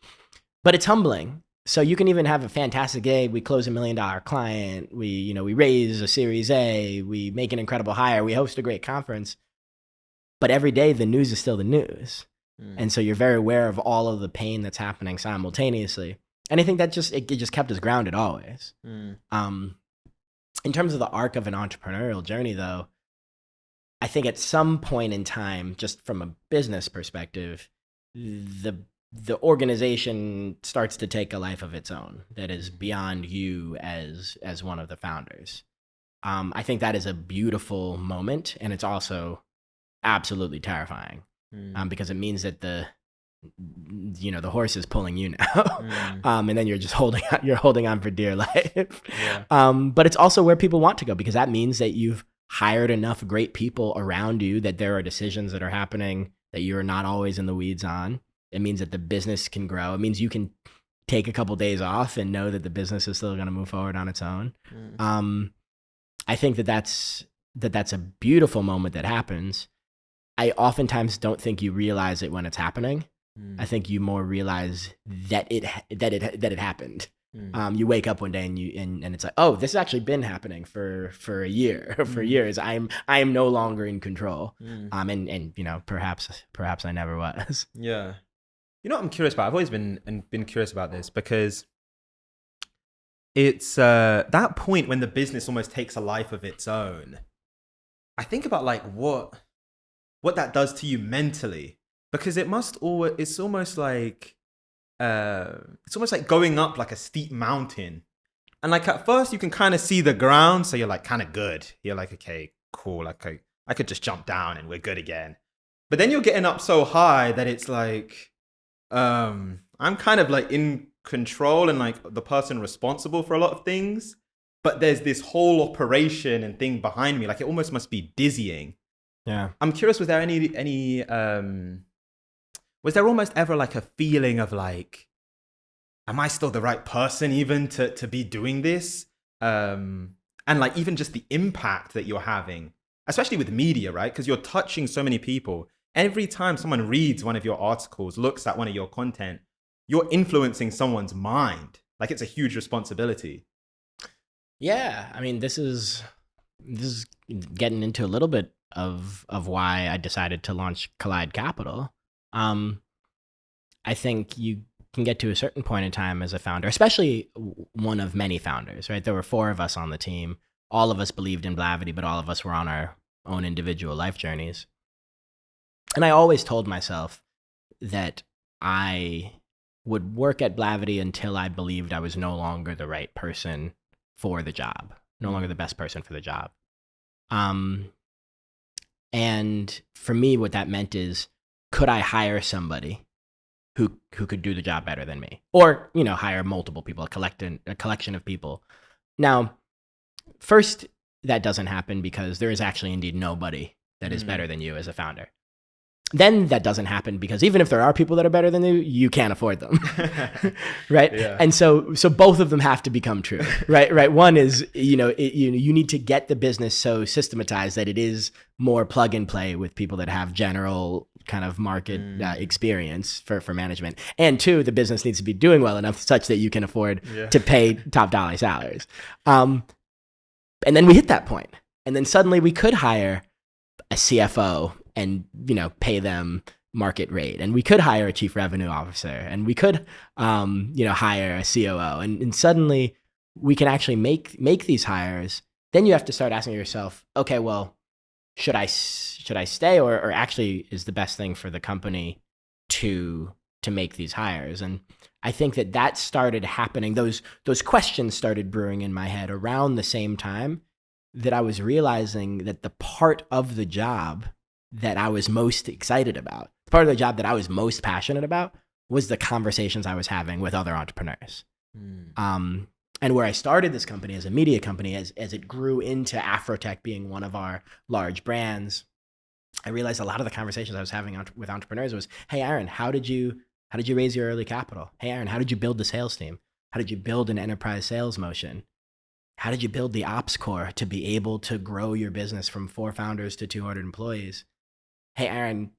But it's humbling. So you can even have a fantastic day. We close $1 million client. We raise a Series A. We make an incredible hire. We host a great conference. But every day the news is still the news. And so you're very aware of all of the pain that's happening simultaneously. And I think that it just kept us grounded always. In terms of the arc of an entrepreneurial journey, though, I think at some point in time, just from a business perspective, the organization starts to take a life of its own that is beyond you as one of the founders. I think that is a beautiful moment, and it's also absolutely terrifying, because it means that the horse is pulling you now, and then you're just holding on for dear life. Yeah. But it's also where people want to go, because that means that you've hired enough great people around you that there are decisions that are happening that you're not always in the weeds on. It means that the business can grow. It means you can take a couple days off and know that the business is still going to move forward on its own. I think that's a beautiful moment that happens. I oftentimes don't think you realize it when it's happening. I think you more realize that it happened. You wake up one day and it's like, oh, this has actually been happening for a year, for years. I am no longer in control. And perhaps I never was. Yeah. You know what I'm curious about? I've always been curious about this, because it's that point when the business almost takes a life of its own. I think about like what that does to you mentally, because it's almost like going up like a steep mountain, and like at first you can kind of see the ground, so you're like kind of good. You're like, okay, cool. Like I could just jump down and we're good again. But then you're getting up so high that it's like, I'm kind of like in control and like the person responsible for a lot of things, but there's this whole operation and thing behind me. Like it almost must be dizzying. Yeah. I'm curious, was there was there almost ever like a feeling of like, am I still the right person even to be doing this? And like even just the impact that you're having, especially with media, right? Because you're touching so many people. Every time someone reads one of your articles, looks at one of your content, you're influencing someone's mind. Like it's a huge responsibility. Yeah. I mean, this is getting into a little bit of why I decided to launch Collide Capital. I think you can get to a certain point in time as a founder, especially one of many founders, right? There were 4 of us on the team. All of us believed in Blavity, but all of us were on our own individual life journeys. And I always told myself that I would work at Blavity until I believed I was no longer the right person for the job, no longer the best person for the job. And for me, what that meant is, could I hire somebody who could do the job better than me? Or, hire multiple people, a collection of people. Now, first, that doesn't happen because there is actually indeed nobody that is better than you as a founder. Then that doesn't happen because even if there are people that are better than you, you can't afford them, right? Yeah. And so both of them have to become true, right? Right. One is, you need to get the business so systematized that it is more plug and play with people that have general kind of market experience for management. And 2, the business needs to be doing well enough such that you can afford to pay top dollar salaries. And then we hit that point, and then suddenly we could hire a CFO and pay them market rate, and we could hire a chief revenue officer, and we could hire a COO, and suddenly we can actually make these hires. Then you have to start asking yourself, okay, well, should I stay, or actually is the best thing for the company to make these hires? And I think that started happening. Those questions started brewing in my head around the same time that I was realizing that the part of the job that I was most excited about, the part of the job that I was most passionate about, was the conversations I was having with other entrepreneurs. And where I started this company as a media company, as it grew into AfroTech being one of our large brands, I realized a lot of the conversations I was having with entrepreneurs was, hey, Aaron, how did you raise your early capital? Hey, Aaron, how did you build the sales team? How did you build an enterprise sales motion? How did you build the ops core to be able to grow your business from 4 founders to 200 employees? Hey, Aaron,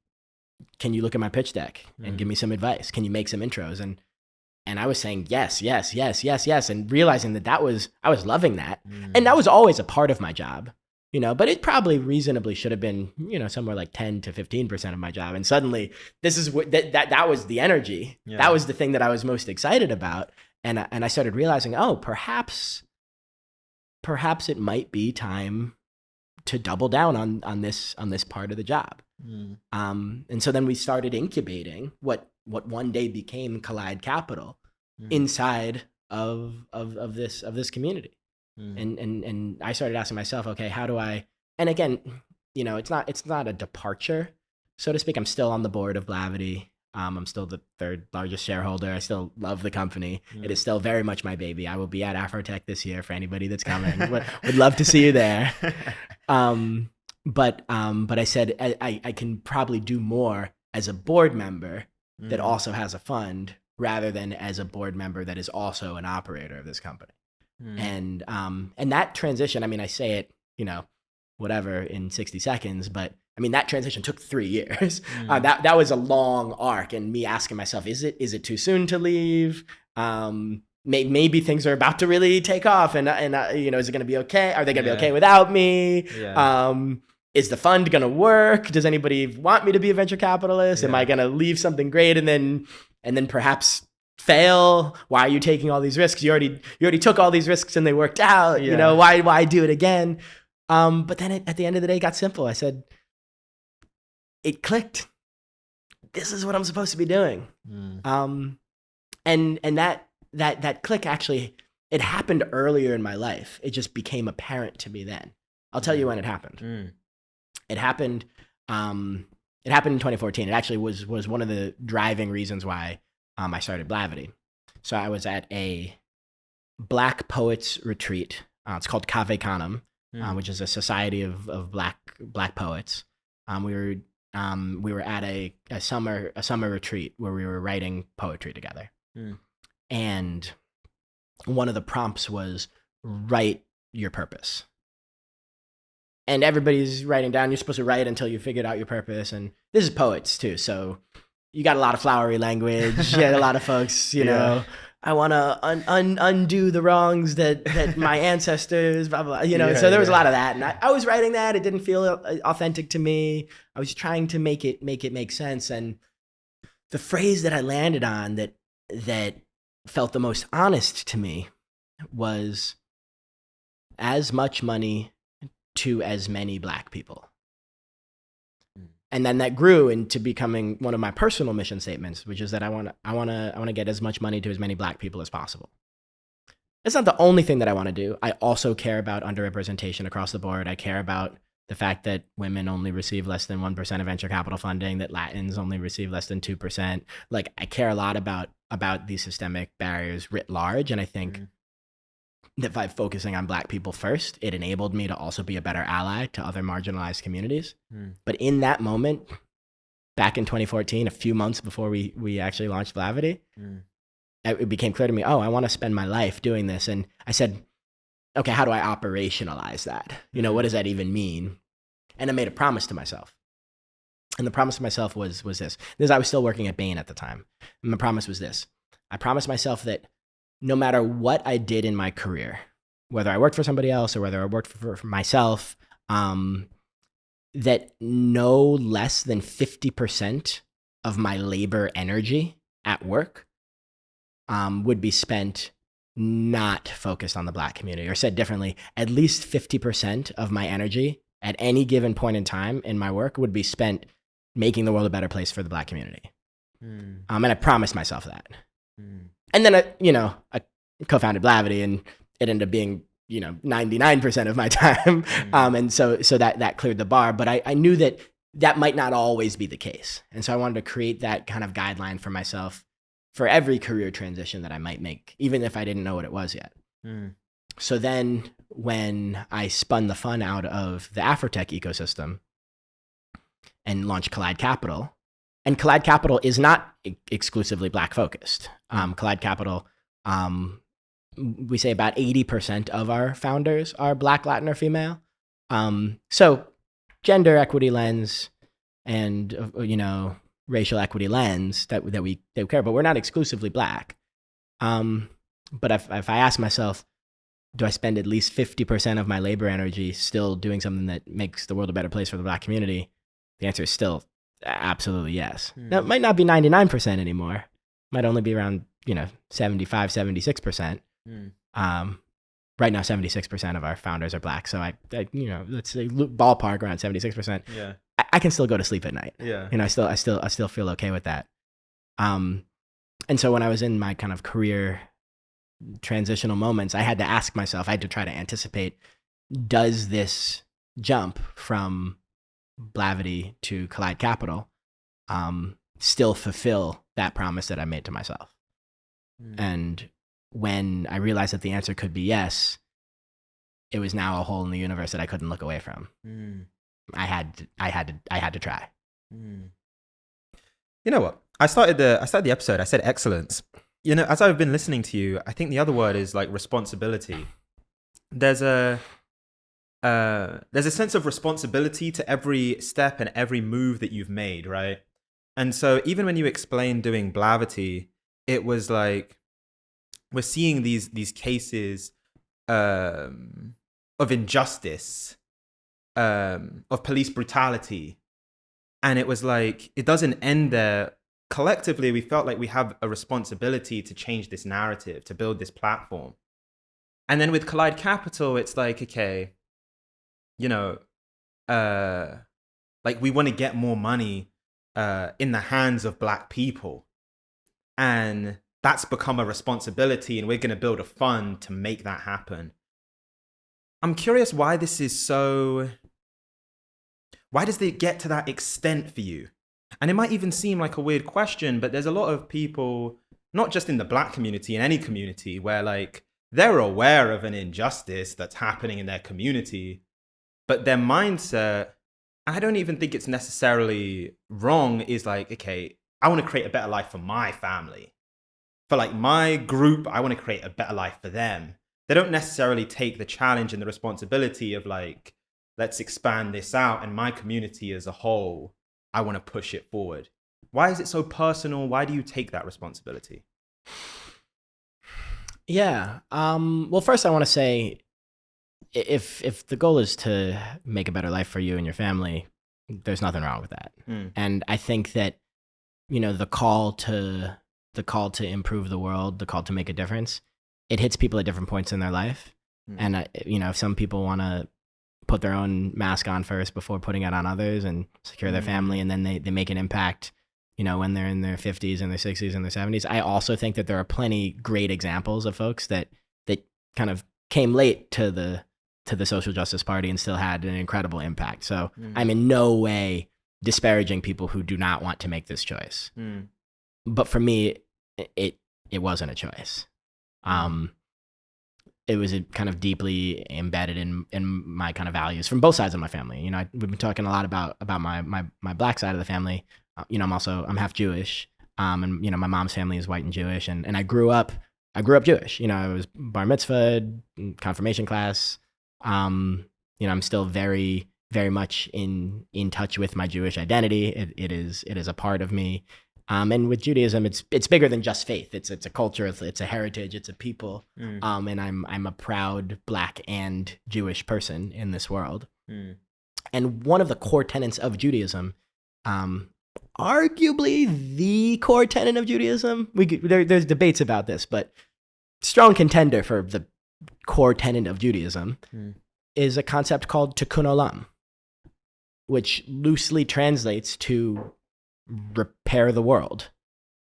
can you look at my pitch deck and give me some advice? Can you make some intros? And I was saying yes, and realizing that I was loving that. And that was always a part of my job, but it probably reasonably should have been, somewhere like 10 to 15% of my job. And suddenly this is what that was the energy. Yeah. That was the thing that I was most excited about. And I started realizing, oh, perhaps it might be time to double down on this part of the job. And so then we started incubating what one day became Collide Capital inside of this community. And I started asking myself, okay, how do I, and again, it's not a departure, so to speak. I'm still on the board of Blavity. I'm still the third largest shareholder. I still love the company. It is still very much my baby. I will be at AfroTech this year for anybody that's coming. would love to see you there. But I said I can probably do more as a board member that also has a fund rather than as a board member that is also an operator of this company. And that transition, I mean, I say it, whatever in 60 seconds, but I mean, that transition took 3 years. That was a long arc, and me asking myself, is it too soon to leave? Maybe things are about to really take off, and is it going to be okay? Are they going to be okay without me? Yeah. Is the fund going to work? Does anybody want me to be a venture capitalist? Am I going to leave something great and then perhaps fail? Why are you taking all these risks? You already took all these risks and they worked out. Yeah. Why do it again? But then at the end of the day, it got simple. I said, it clicked. This is what I'm supposed to be doing. And that click actually, it happened earlier in my life. It just became apparent to me then. I'll tell you when it happened. It happened in 2014. It actually was one of the driving reasons why I started Blavity. So I was at a Black Poets retreat. It's called Cave Canem, which is a society of black poets. We were at a summer retreat where we were writing poetry together. And one of the prompts was write your purpose. And everybody's writing down, you're supposed to write until you figured out your purpose. And this is poets too, so you got a lot of flowery language. You had a lot of folks, I want to undo the wrongs that my ancestors, blah, blah, so there was a lot of that. And I was writing that. It didn't feel authentic to me. I was trying to make it make sense. And the phrase that I landed on that felt the most honest to me was as much money to as many Black people. And then that grew into becoming one of my personal mission statements, which is that I want to get as much money to as many Black people as possible. It's not the only thing that I want to do. I also care about underrepresentation across the board. I care about the fact that women only receive less than 1% of venture capital funding, that Latins only receive less than 2%. Like, I care a lot about these systemic barriers writ large, and I think that by focusing on Black people first, it enabled me to also be a better ally to other marginalized communities. But in that moment, back in 2014, a few months before we actually launched Blavity, it became clear to me, I want to spend my life doing this. And I said, okay, how do I operationalize that? What does that even mean? And I made a promise to myself. And the promise to myself was this. I was still working at Bain at the time. And the promise was this. I promised myself that no matter what I did in my career, whether I worked for somebody else or whether I worked for myself, that no less than 50% of my labor energy at work would be spent not focused on the Black community. Or said differently, at least 50% of my energy at any given point in time in my work would be spent making the world a better place for the Black community. And I promised myself that. And then, I co-founded Blavity, and it ended up being, 99% of my time. And so that cleared the bar. But I knew that might not always be the case. And so I wanted to create that kind of guideline for myself for every career transition that I might make, even if I didn't know what it was yet. So then when I spun the fund out of the AfroTech ecosystem and launched Collide Capital, and Collide Capital is not exclusively Black focused. Collide Capital, we say about 80% of our founders are Black, Latin, or female. So gender equity lens and, racial equity lens that we care, but we're not exclusively Black. But if I ask myself, do I spend at least 50% of my labor energy still doing something that makes the world a better place for the Black community? The answer is still absolutely yes. Now, it might not be 99% anymore. Might only be around, 75, 76%. Right now, 76% of our founders are Black. So I let's say ballpark around 76%. Yeah. I can still go to sleep at night. Yeah. I still feel okay with that. And so when I was in my kind of career transitional moments, I had to ask myself, I had to try to anticipate, does this jump from Blavity to Collide Capital still fulfill that promise that I made to myself. And when I realized that the answer could be yes, it was now a hole in the universe that I couldn't look away from. I had to try. You know what? I started the episode. I said excellence. You know, as I've been listening to you, I think the other word is like responsibility. There's a sense of responsibility to every step and every move that you've made, right? And so even when you explained doing Blavity, it was like we're seeing these cases of injustice, of police brutality, and it was like it doesn't end there. Collectively, we felt like we have a responsibility to change this narrative, to build this platform. And then with Collide Capital, it's like, okay, you know, like we want to get more money in the hands of Black people. And that's become a responsibility, and we're going to build a fund to make that happen. I'm curious why this is so... Why does it get to that extent for you? And it might even seem like a weird question, but there's a lot of people, not just in the Black community, in any community, where like they're aware of an injustice that's happening in their community, but their mindset, I don't even think it's necessarily wrong, is like, okay, I want to create a better life for my family. For like my group, I want to create a better life for them. They don't necessarily take the challenge and the responsibility of like, let's expand this out, and my community as a whole, I want to push it forward. Why is it so personal? Why do you take that responsibility? Yeah. Well, first I want to say, if the goal is to make a better life for you and your family, there's nothing wrong with that. And I think that, you know, the call to improve the world, the call to make a difference, it hits people at different points in their life. And you know, if some people want to put their own mask on first before putting it on others and secure their family, and then they make an impact, you know, when they're in their 50s and their 60s and their 70s. I also think that there are plenty great examples of folks that kind of came late to the social justice party and still had an incredible impact. So I'm in no way disparaging people who do not want to make this choice. But for me, it wasn't a choice. It was kind of deeply embedded in my kind of values from both sides of my family. You know, we've been talking a lot about my Black side of the family. You know, I'm half Jewish, and you know, my mom's family is white and Jewish, and I grew up Jewish. You know, I was bar mitzvahed, confirmation class. You know, I'm still very, very much in touch with my Jewish identity. It is a part of me. And with Judaism, it's bigger than just faith. It's a culture, it's a heritage, it's a people. And I'm a proud Black and Jewish person in this world. And one of the core tenets of Judaism, arguably the core tenet of Judaism, there's debates about this, but strong contender for the core tenet of Judaism is a concept called tikkun olam, which loosely translates to repair the world.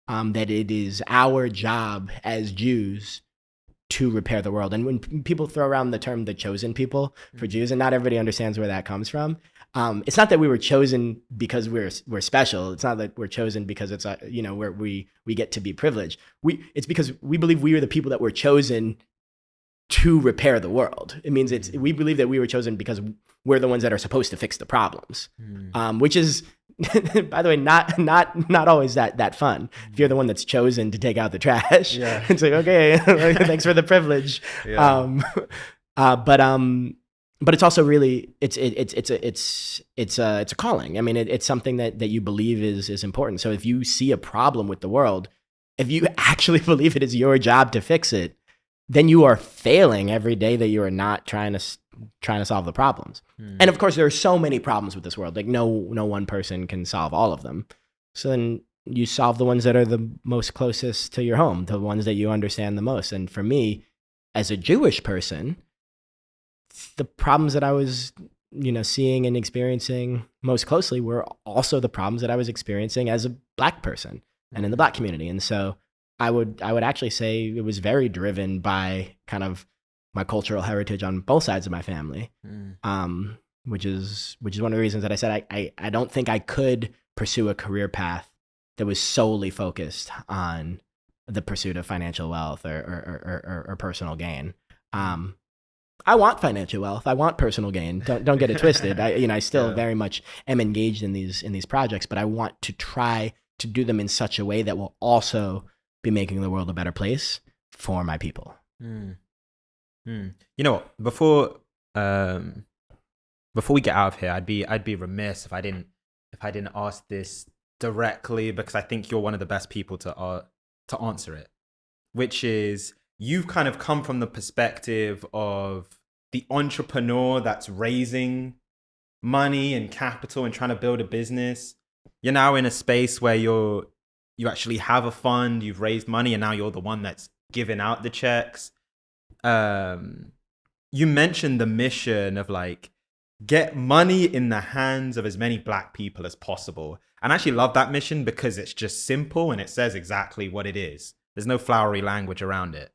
That it is our job as Jews to repair the world. And when people throw around the term the chosen people for Jews, and not everybody understands where that comes from, it's not that we were chosen because we're special. It's not that we're chosen because it's you know, where we get to be privileged. It's because we believe we are the people that were chosen to repair the world. It means we believe that we were chosen because we're the ones that are supposed to fix the problems, which is, by the way, not always that fun. If you're the one that's chosen to take out the trash, it's like, okay, thanks for the privilege. But it's also really it's a calling. I mean, it's something that you believe is important. So if you see a problem with the world, if you actually believe it is your job to fix it, then you are failing every day that you are not trying to solve the problems. And of course, there are so many problems with this world. Like no one person can solve all of them. So then you solve the ones that are the most closest to your home, the ones that you understand the most. And for me, as a Jewish person, the problems that I was, you know, seeing and experiencing most closely were also the problems that I was experiencing as a Black person and in the Black community. And so I would actually say it was very driven by kind of my cultural heritage on both sides of my family. which is one of the reasons that I said I don't think I could pursue a career path that was solely focused on the pursuit of financial wealth or personal gain. I want financial wealth. I want personal gain. Don't get it twisted. I still very much am engaged in these projects, but I want to try to do them in such a way that will also be making the world a better place for my people. You know what? Before we get out of here, I'd be remiss if I didn't ask this directly, because I think you're one of the best people to answer it, which is, you've kind of come from the perspective of the entrepreneur that's raising money and capital and trying to build a business. You're now in a space where you actually have a fund, you've raised money, and now you're the one that's giving out the checks. You mentioned the mission of like, get money in the hands of as many Black people as possible. And I actually love that mission because it's just simple and it says exactly what it is. There's no flowery language around it.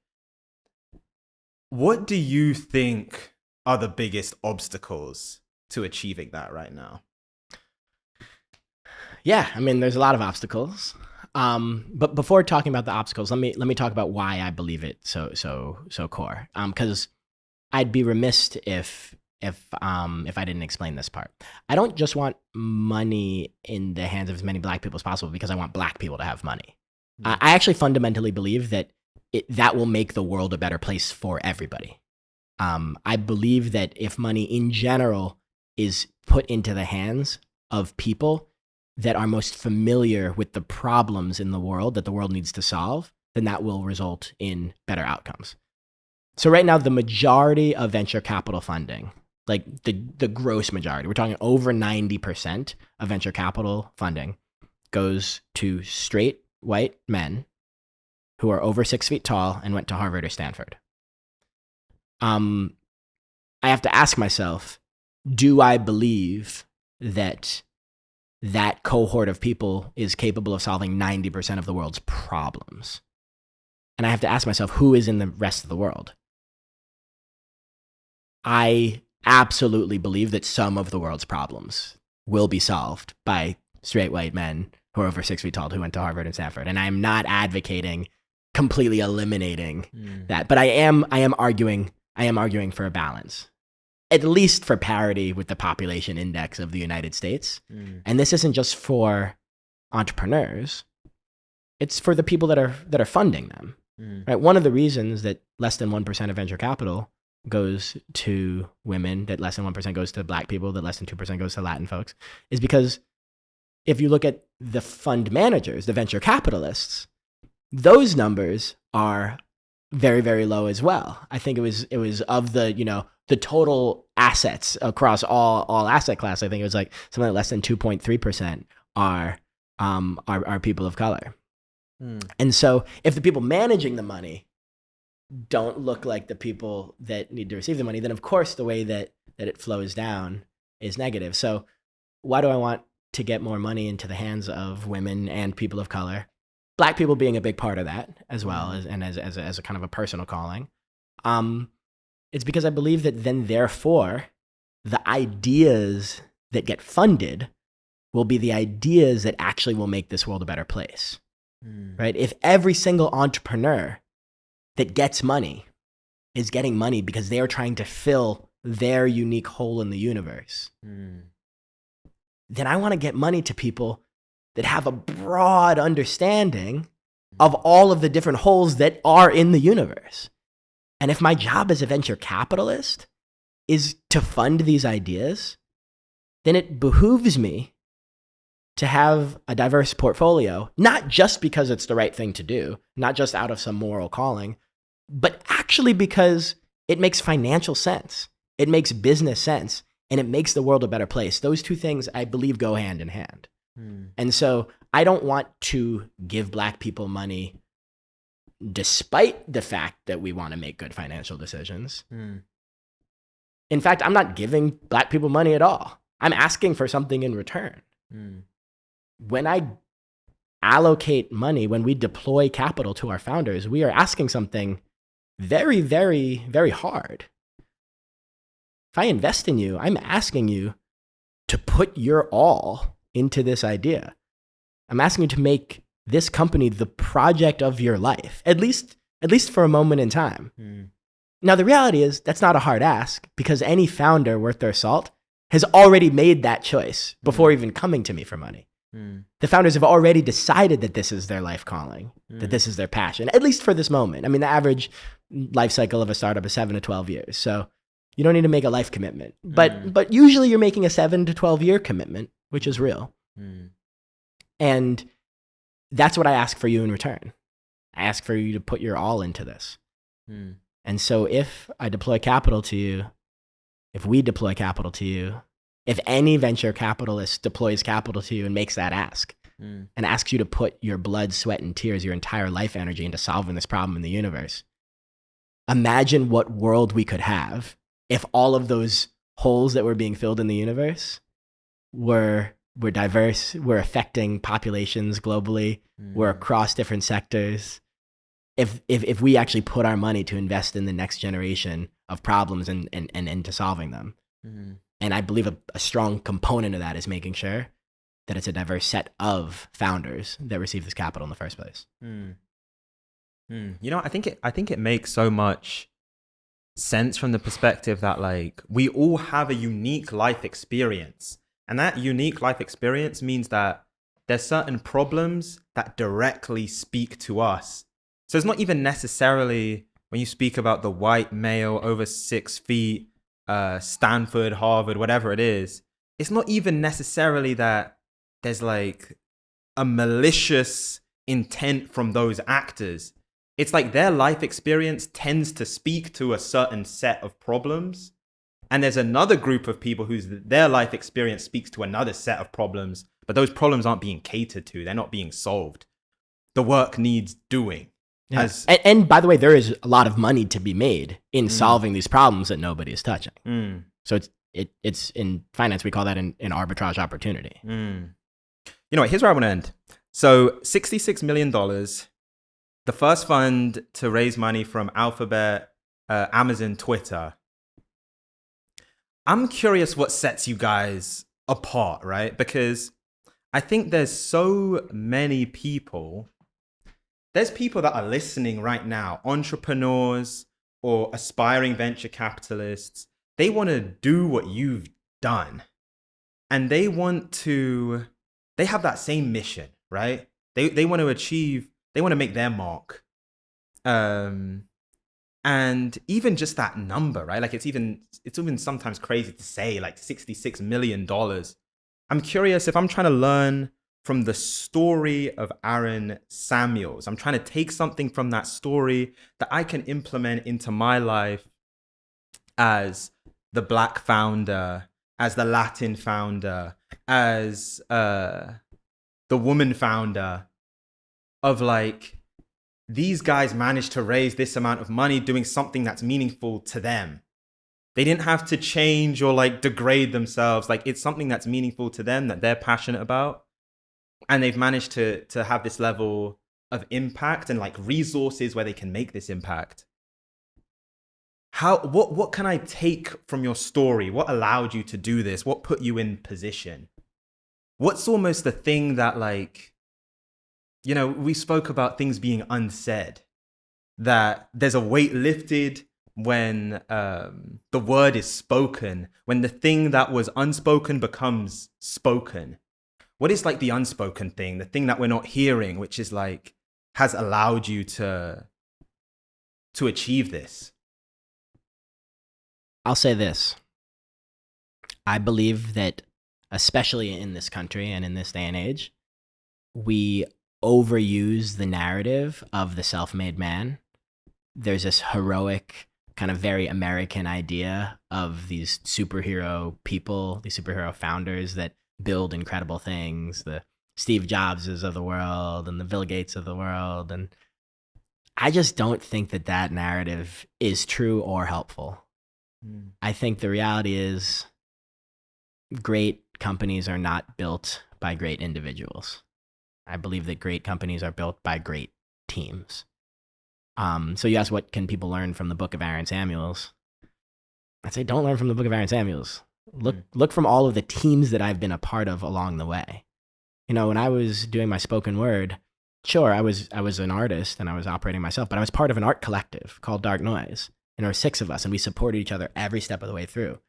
What do you think are the biggest obstacles to achieving that right now? Yeah, I mean, there's a lot of obstacles. But before talking about the obstacles, let me talk about why I believe it so core. Because I'd be remiss if I didn't explain this part. I don't just want money in the hands of as many Black people as possible because I want Black people to have money. I actually fundamentally believe that that will make the world a better place for everybody. I believe that if money in general is put into the hands of people that are most familiar with the problems in the world that the world needs to solve, then that will result in better outcomes. So right now, the majority of venture capital funding, like the gross majority, we're talking over 90% of venture capital funding goes to straight white men who are over 6 feet tall and went to Harvard or Stanford. I have to ask myself, do I believe that cohort of people is capable of solving 90% of the world's problems? And I have to ask myself, who is in the rest of the world? I absolutely believe that some of the world's problems will be solved by straight white men who are over 6 feet tall who went to Harvard and Stanford. And I'm not advocating completely eliminating that, but I am arguing for a balance, at least for parity with the population index of the United States. And this isn't just for entrepreneurs; it's for the people that are funding them. Right? One of the reasons that less than 1% of venture capital goes to women, that less than 1% goes to Black people, that less than 2% goes to Latin folks, is because if you look at the fund managers, the venture capitalists, those numbers are very, very low as well. I think it was of the total assets across all asset class, I think it was like something like less than 2.3% are people of color. And so if the people managing the money don't look like the people that need to receive the money, then of course the way that it flows down is negative. So why do I want to get more money into the hands of women and people of color? Black people being a big part of that as well, as a kind of a personal calling. It's because I believe that then therefore the ideas that get funded will be the ideas that actually will make this world a better place. Right? If every single entrepreneur that gets money is getting money because they are trying to fill their unique hole in the universe, then I want to get money to people that have a broad understanding of all of the different holes that are in the universe. And if my job as a venture capitalist is to fund these ideas, then it behooves me to have a diverse portfolio, not just because it's the right thing to do, not just out of some moral calling, but actually because it makes financial sense, it makes business sense, and it makes the world a better place. Those two things, I believe, go hand in hand. And so I don't want to give Black people money despite the fact that we want to make good financial decisions. In fact, I'm not giving Black people money at all. I'm asking for something in return. When I allocate money, when we deploy capital to our founders, we are asking something very, very, very hard. if I invest in you, I'm asking you to put your all into this idea. I'm asking you to make this company the project of your life, at least for a moment in time. Now, the reality is that's not a hard ask, because any founder worth their salt has already made that choice before even coming to me for money. The founders have already decided that this is their life calling, that this is their passion, at least for this moment. I mean, the average life cycle of a startup is 7 to 12 years. So you don't need to make a life commitment. But usually you're making a 7 to 12 year commitment, which is real. And that's what I ask for you in return. I ask for you to put your all into this. And so if I deploy capital to you, if we deploy capital to you, if any venture capitalist deploys capital to you and makes that ask, and asks you to put your blood, sweat, and tears, your entire life energy into solving this problem in the universe, imagine what world we could have if all of those holes that were being filled in the universe were diverse, were affecting populations globally, were across different sectors. If we actually put our money to invest in the next generation of problems and into solving them. And I believe a strong component of that is making sure that it's a diverse set of founders that receive this capital in the first place. You know, I think it makes so much sense from the perspective that, like, we all have a unique life experience. And that unique life experience means that there's certain problems that directly speak to us. So it's not even necessarily, when you speak about the white male over 6 feet, Stanford, Harvard, whatever it is, it's not even necessarily that there's like a malicious intent from those actors. It's like their life experience tends to speak to a certain set of problems. And there's another group of people their life experience speaks to another set of problems, but those problems aren't being catered to. They're not being solved. The work needs doing. Yeah. And by the way, there is a lot of money to be made in solving these problems that nobody is touching. So it's in finance, we call that an arbitrage opportunity. You know what, here's where I want to end. So $66 million, the first fund to raise money from Alphabet, Amazon, Twitter. I'm curious what sets you guys apart, right? Because I think there's so many people. There's people that are listening right now, entrepreneurs or aspiring venture capitalists. They want to do what you've done. And they have that same mission, right? They want to achieve, they want to make their mark. And even just that number, right? Like it's even sometimes crazy to say, like $66 million. I'm curious if I'm trying to learn from the story of Aaron Samuels. I'm trying to take something from that story that I can implement into my life as the Black founder, as the Latin founder, as the woman founder, of like, these guys managed to raise this amount of money doing something that's meaningful to them. They didn't have to change or like degrade themselves. Like, it's something that's meaningful to them, that they're passionate about. And they've managed to have this level of impact and like resources where they can make this impact. What can I take from your story? What allowed you to do this? What put you in position? What's almost the thing that, like, you know, we spoke about things being unsaid, that there's a weight lifted when the word is spoken, when the thing that was unspoken becomes spoken. What is like the unspoken thing, the thing that we're not hearing, which is like, has allowed you to achieve this? I'll say this. I believe that, especially in this country and in this day and age, we overuse the narrative of the self-made man. There's this heroic, kind of very American idea of these superhero people, these superhero founders that build incredible things, the Steve Jobses of the world and the Bill Gates of the world. And I just don't think that narrative is true or helpful. I think the reality is great companies are not built by great individuals. I believe that great companies are built by great teams. So you asked, what can people learn from the book of Aaron Samuels? I'd say don't learn from the book of Aaron Samuels. Look from all of the teams that I've been a part of along the way. You know, when I was doing my spoken word, sure, I was an artist and I was operating myself, but I was part of an art collective called Dark Noise. And there were 6 of us, and we supported each other every step of the way through.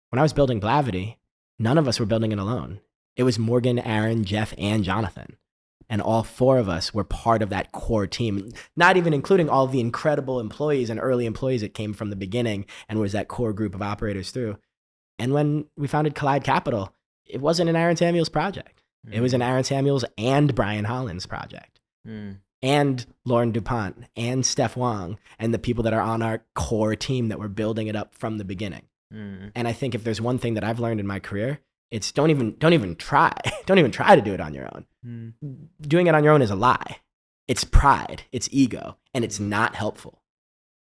When I was building Blavity, none of us were building it alone. It was Morgan, Aaron, Jeff, and Jonathan. And all 4 of us were part of that core team, not even including all the incredible employees and early employees that came from the beginning and was that core group of operators through. And when we founded Collide Capital, it wasn't an Aaron Samuels project. It was an Aaron Samuels and Brian Hollins project. And Lauren DuPont and Steph Wong and the people that are on our core team that were building it up from the beginning. And I think if there's one thing that I've learned in my career, it's don't even try. Don't even try to do it on your own. Doing it on your own is a lie. It's pride, it's ego, and it's not helpful.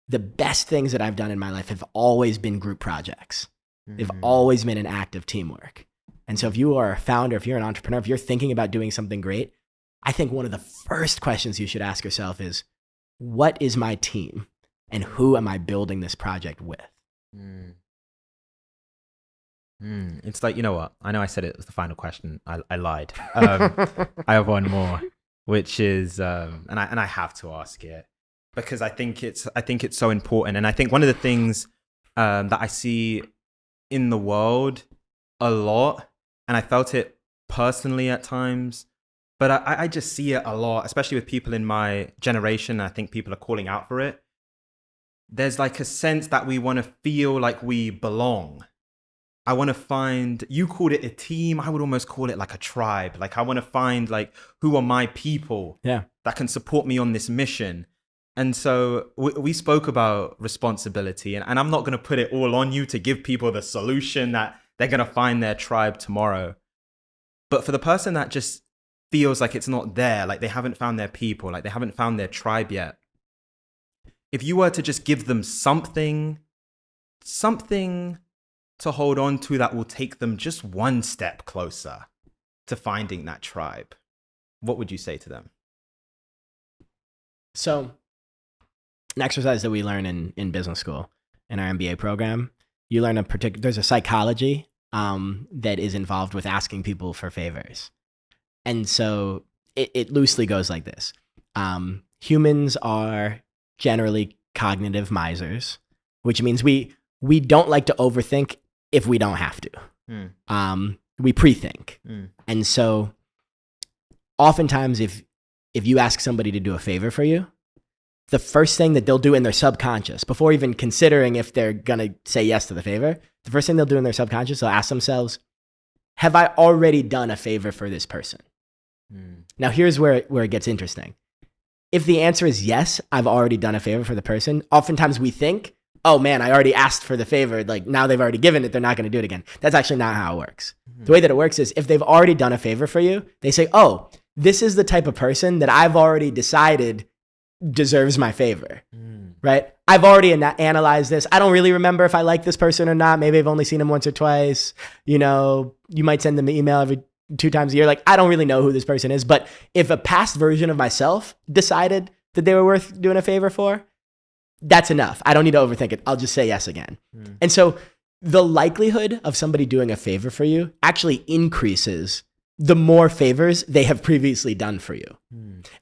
The best things that I've done in my life have always been group projects. They've always been an act of teamwork. And so if you are a founder, if you're an entrepreneur, if you're thinking about doing something great, I think one of the first questions you should ask yourself is, what is my team and who am I building this project with? It's like, you know what? I know I said it was the final question. I lied. I have one more, which is, and I have to ask it because I think it's so important. And I think one of the things that I see in the world a lot, and I felt it personally at times, but I just see it a lot, especially with people in my generation. I think people are calling out for it. There's like a sense that we want to feel like we belong. I want to find, you called it a team. I would almost call it like a tribe. Like I want to find like, who are my people that can support me on this mission? And so we spoke about responsibility, and I'm not going to put it all on you to give people the solution that they're going to find their tribe tomorrow. But for the person that just feels like it's not there, like they haven't found their people, like they haven't found their tribe yet, if you were to just give them something to hold on to that will take them just one step closer to finding that tribe, what would you say to them? So an exercise that we learn in business school in our MBA program, you learn there's a psychology that is involved with asking people for favors. And so it loosely goes like this. Humans are generally cognitive misers, which means we don't like to overthink if we don't have to. We pre-think. And so oftentimes if you ask somebody to do a favor for you, the first thing that they'll do in their subconscious, before even considering if they're going to say yes to the favor, the first thing they'll do in their subconscious, they'll ask themselves, have I already done a favor for this person? Now, here's where it gets interesting. If the answer is yes, I've already done a favor for the person, oftentimes we think, oh man, I already asked for the favor. Like now they've already given it. They're not going to do it again. That's actually not how it works. The way that it works is if they've already done a favor for you, they say, oh, this is the type of person that I've already decided deserves my favor, right? I've already analyzed this. I don't really remember if I like this person or not. Maybe I've only seen them once or twice. You know, you might send them an email every 2 times a year. Like, I don't really know who this person is. But if a past version of myself decided that they were worth doing a favor for, that's enough. I don't need to overthink it. I'll just say yes again. And so the likelihood of somebody doing a favor for you actually increases the more favors they have previously done for you,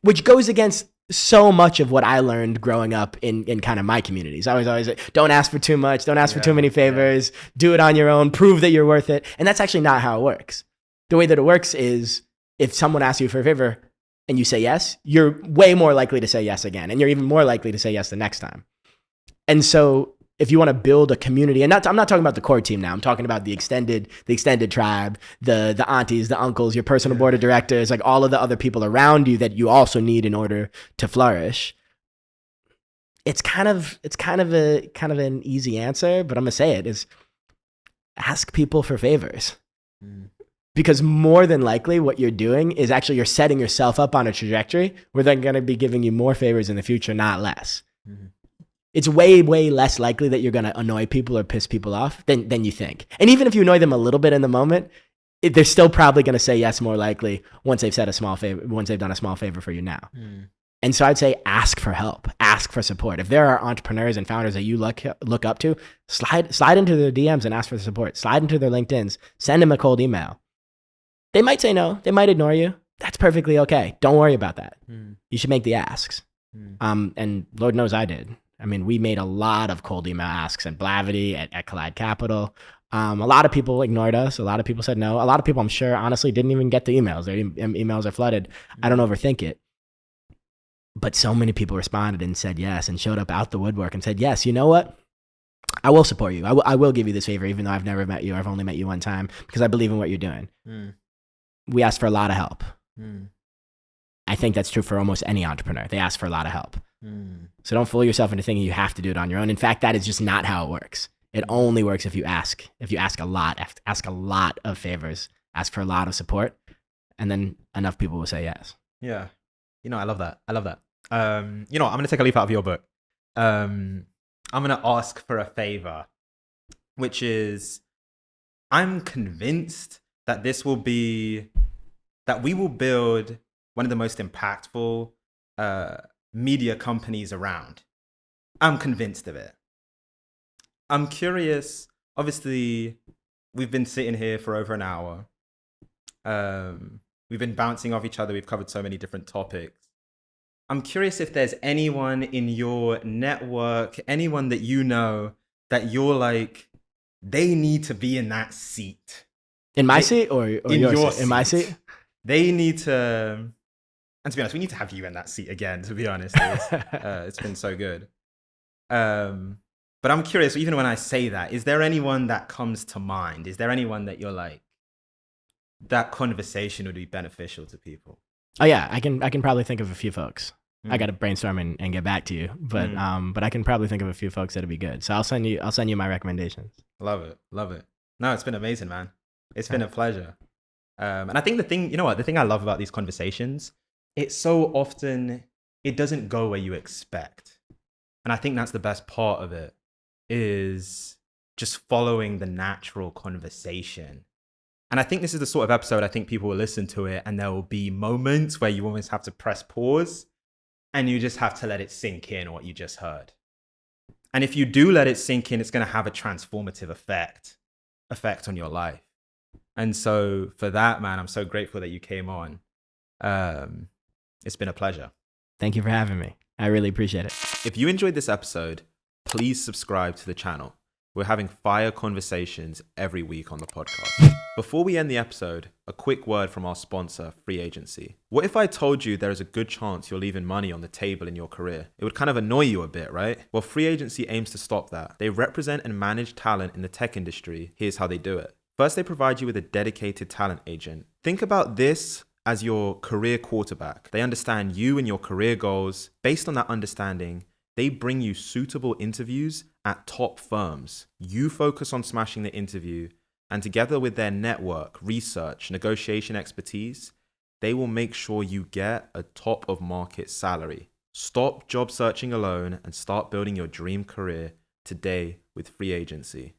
which goes against so much of what I learned growing up in kind of my communities. I was always like, don't ask for too much, don't ask for too many favors, do it on your own, prove that you're worth it. And that's actually not how it works. The way that it works is if someone asks you for a favor and you say yes, you're way more likely to say yes again. And you're even more likely to say yes the next time. And so if you want to build a community, and I'm not talking about the core team now, I'm talking about the extended tribe, the aunties, the uncles, your personal board of directors, like all of the other people around you that you also need in order to flourish. It's kind of an easy answer, but I'm gonna say it is ask people for favors. Because more than likely what you're doing is actually you're setting yourself up on a trajectory where they're going to be giving you more favors in the future, not less. It's way, way less likely that you're going to annoy people or piss people off than you think. And even if you annoy them a little bit in the moment, they're still probably going to say yes more likely once they've said a small favor, once they've done a small favor for you now. And so I'd say ask for help, ask for support. If there are entrepreneurs and founders that you look up to, slide into their DMs and ask for support. Slide into their LinkedIn's, send them a cold email. They might say no, they might ignore you. That's perfectly okay. Don't worry about that. You should make the asks. And Lord knows I did. I mean, we made a lot of cold email asks at Blavity, at Collide Capital. A lot of people ignored us. A lot of people said no. A lot of people, I'm sure, honestly, didn't even get the emails. Their emails are flooded. I don't overthink it. But so many people responded and said yes and showed up out the woodwork and said, yes, you know what? I will support you. I will give you this favor, even though I've never met you. I've only met you one time because I believe in what you're doing. We asked for a lot of help. I think that's true for almost any entrepreneur. They ask for a lot of help. So don't fool yourself into thinking you have to do it on your own. In fact, that is just not how it works. It only works if you ask. If you ask a lot of favors, ask for a lot of support, and then enough people will say yes. Yeah. I love that. I'm going to take a leaf out of your book. I'm going to ask for a favor, which is I'm convinced that we will build one of the most impactful media companies around. I'm convinced of it. I'm curious. Obviously, we've been sitting here for over an hour. We've been bouncing off each other. We've covered so many different topics. I'm curious if there's anyone in your network, anyone that you know that you're like, they need to be in that seat. In my seat or in your seat? In my seat? They need to, and to be honest, we need to have you in that seat again, to be honest. It's been so good. But I'm curious, even when I say that, is there anyone that comes to mind? Is there anyone that you're like, that conversation would be beneficial to people? Oh yeah, I can probably think of a few folks. I got to brainstorm and get back to you, but I can probably think of a few folks that'd be good. So I'll send you my recommendations. Love it. No, it's been amazing, man. It's been a pleasure. And I think the thing I love about these conversations, it's so often, it doesn't go where you expect. And I think that's the best part of it, is just following the natural conversation. And I think this is the sort of episode I think people will listen to it and there will be moments where you almost have to press pause and you just have to let it sink in what you just heard. And if you do let it sink in, it's going to have a transformative effect on your life. And so for that, man, I'm so grateful that you came on. It's been a pleasure. Thank you for having me. I really appreciate it. If you enjoyed this episode, please subscribe to the channel. We're having fire conversations every week on the podcast. Before we end the episode, a quick word from our sponsor, Free Agency. What if I told you there is a good chance you're leaving money on the table in your career? It would kind of annoy you a bit, right? Well, Free Agency aims to stop that. They represent and manage talent in the tech industry. Here's how they do it. First, they provide you with a dedicated talent agent. Think about this as your career quarterback. They understand you and your career goals. Based on that understanding, they bring you suitable interviews at top firms. You focus on smashing the interview, and together with their network, research, negotiation expertise, they will make sure you get a top of market salary. Stop job searching alone and start building your dream career today with Free Agency.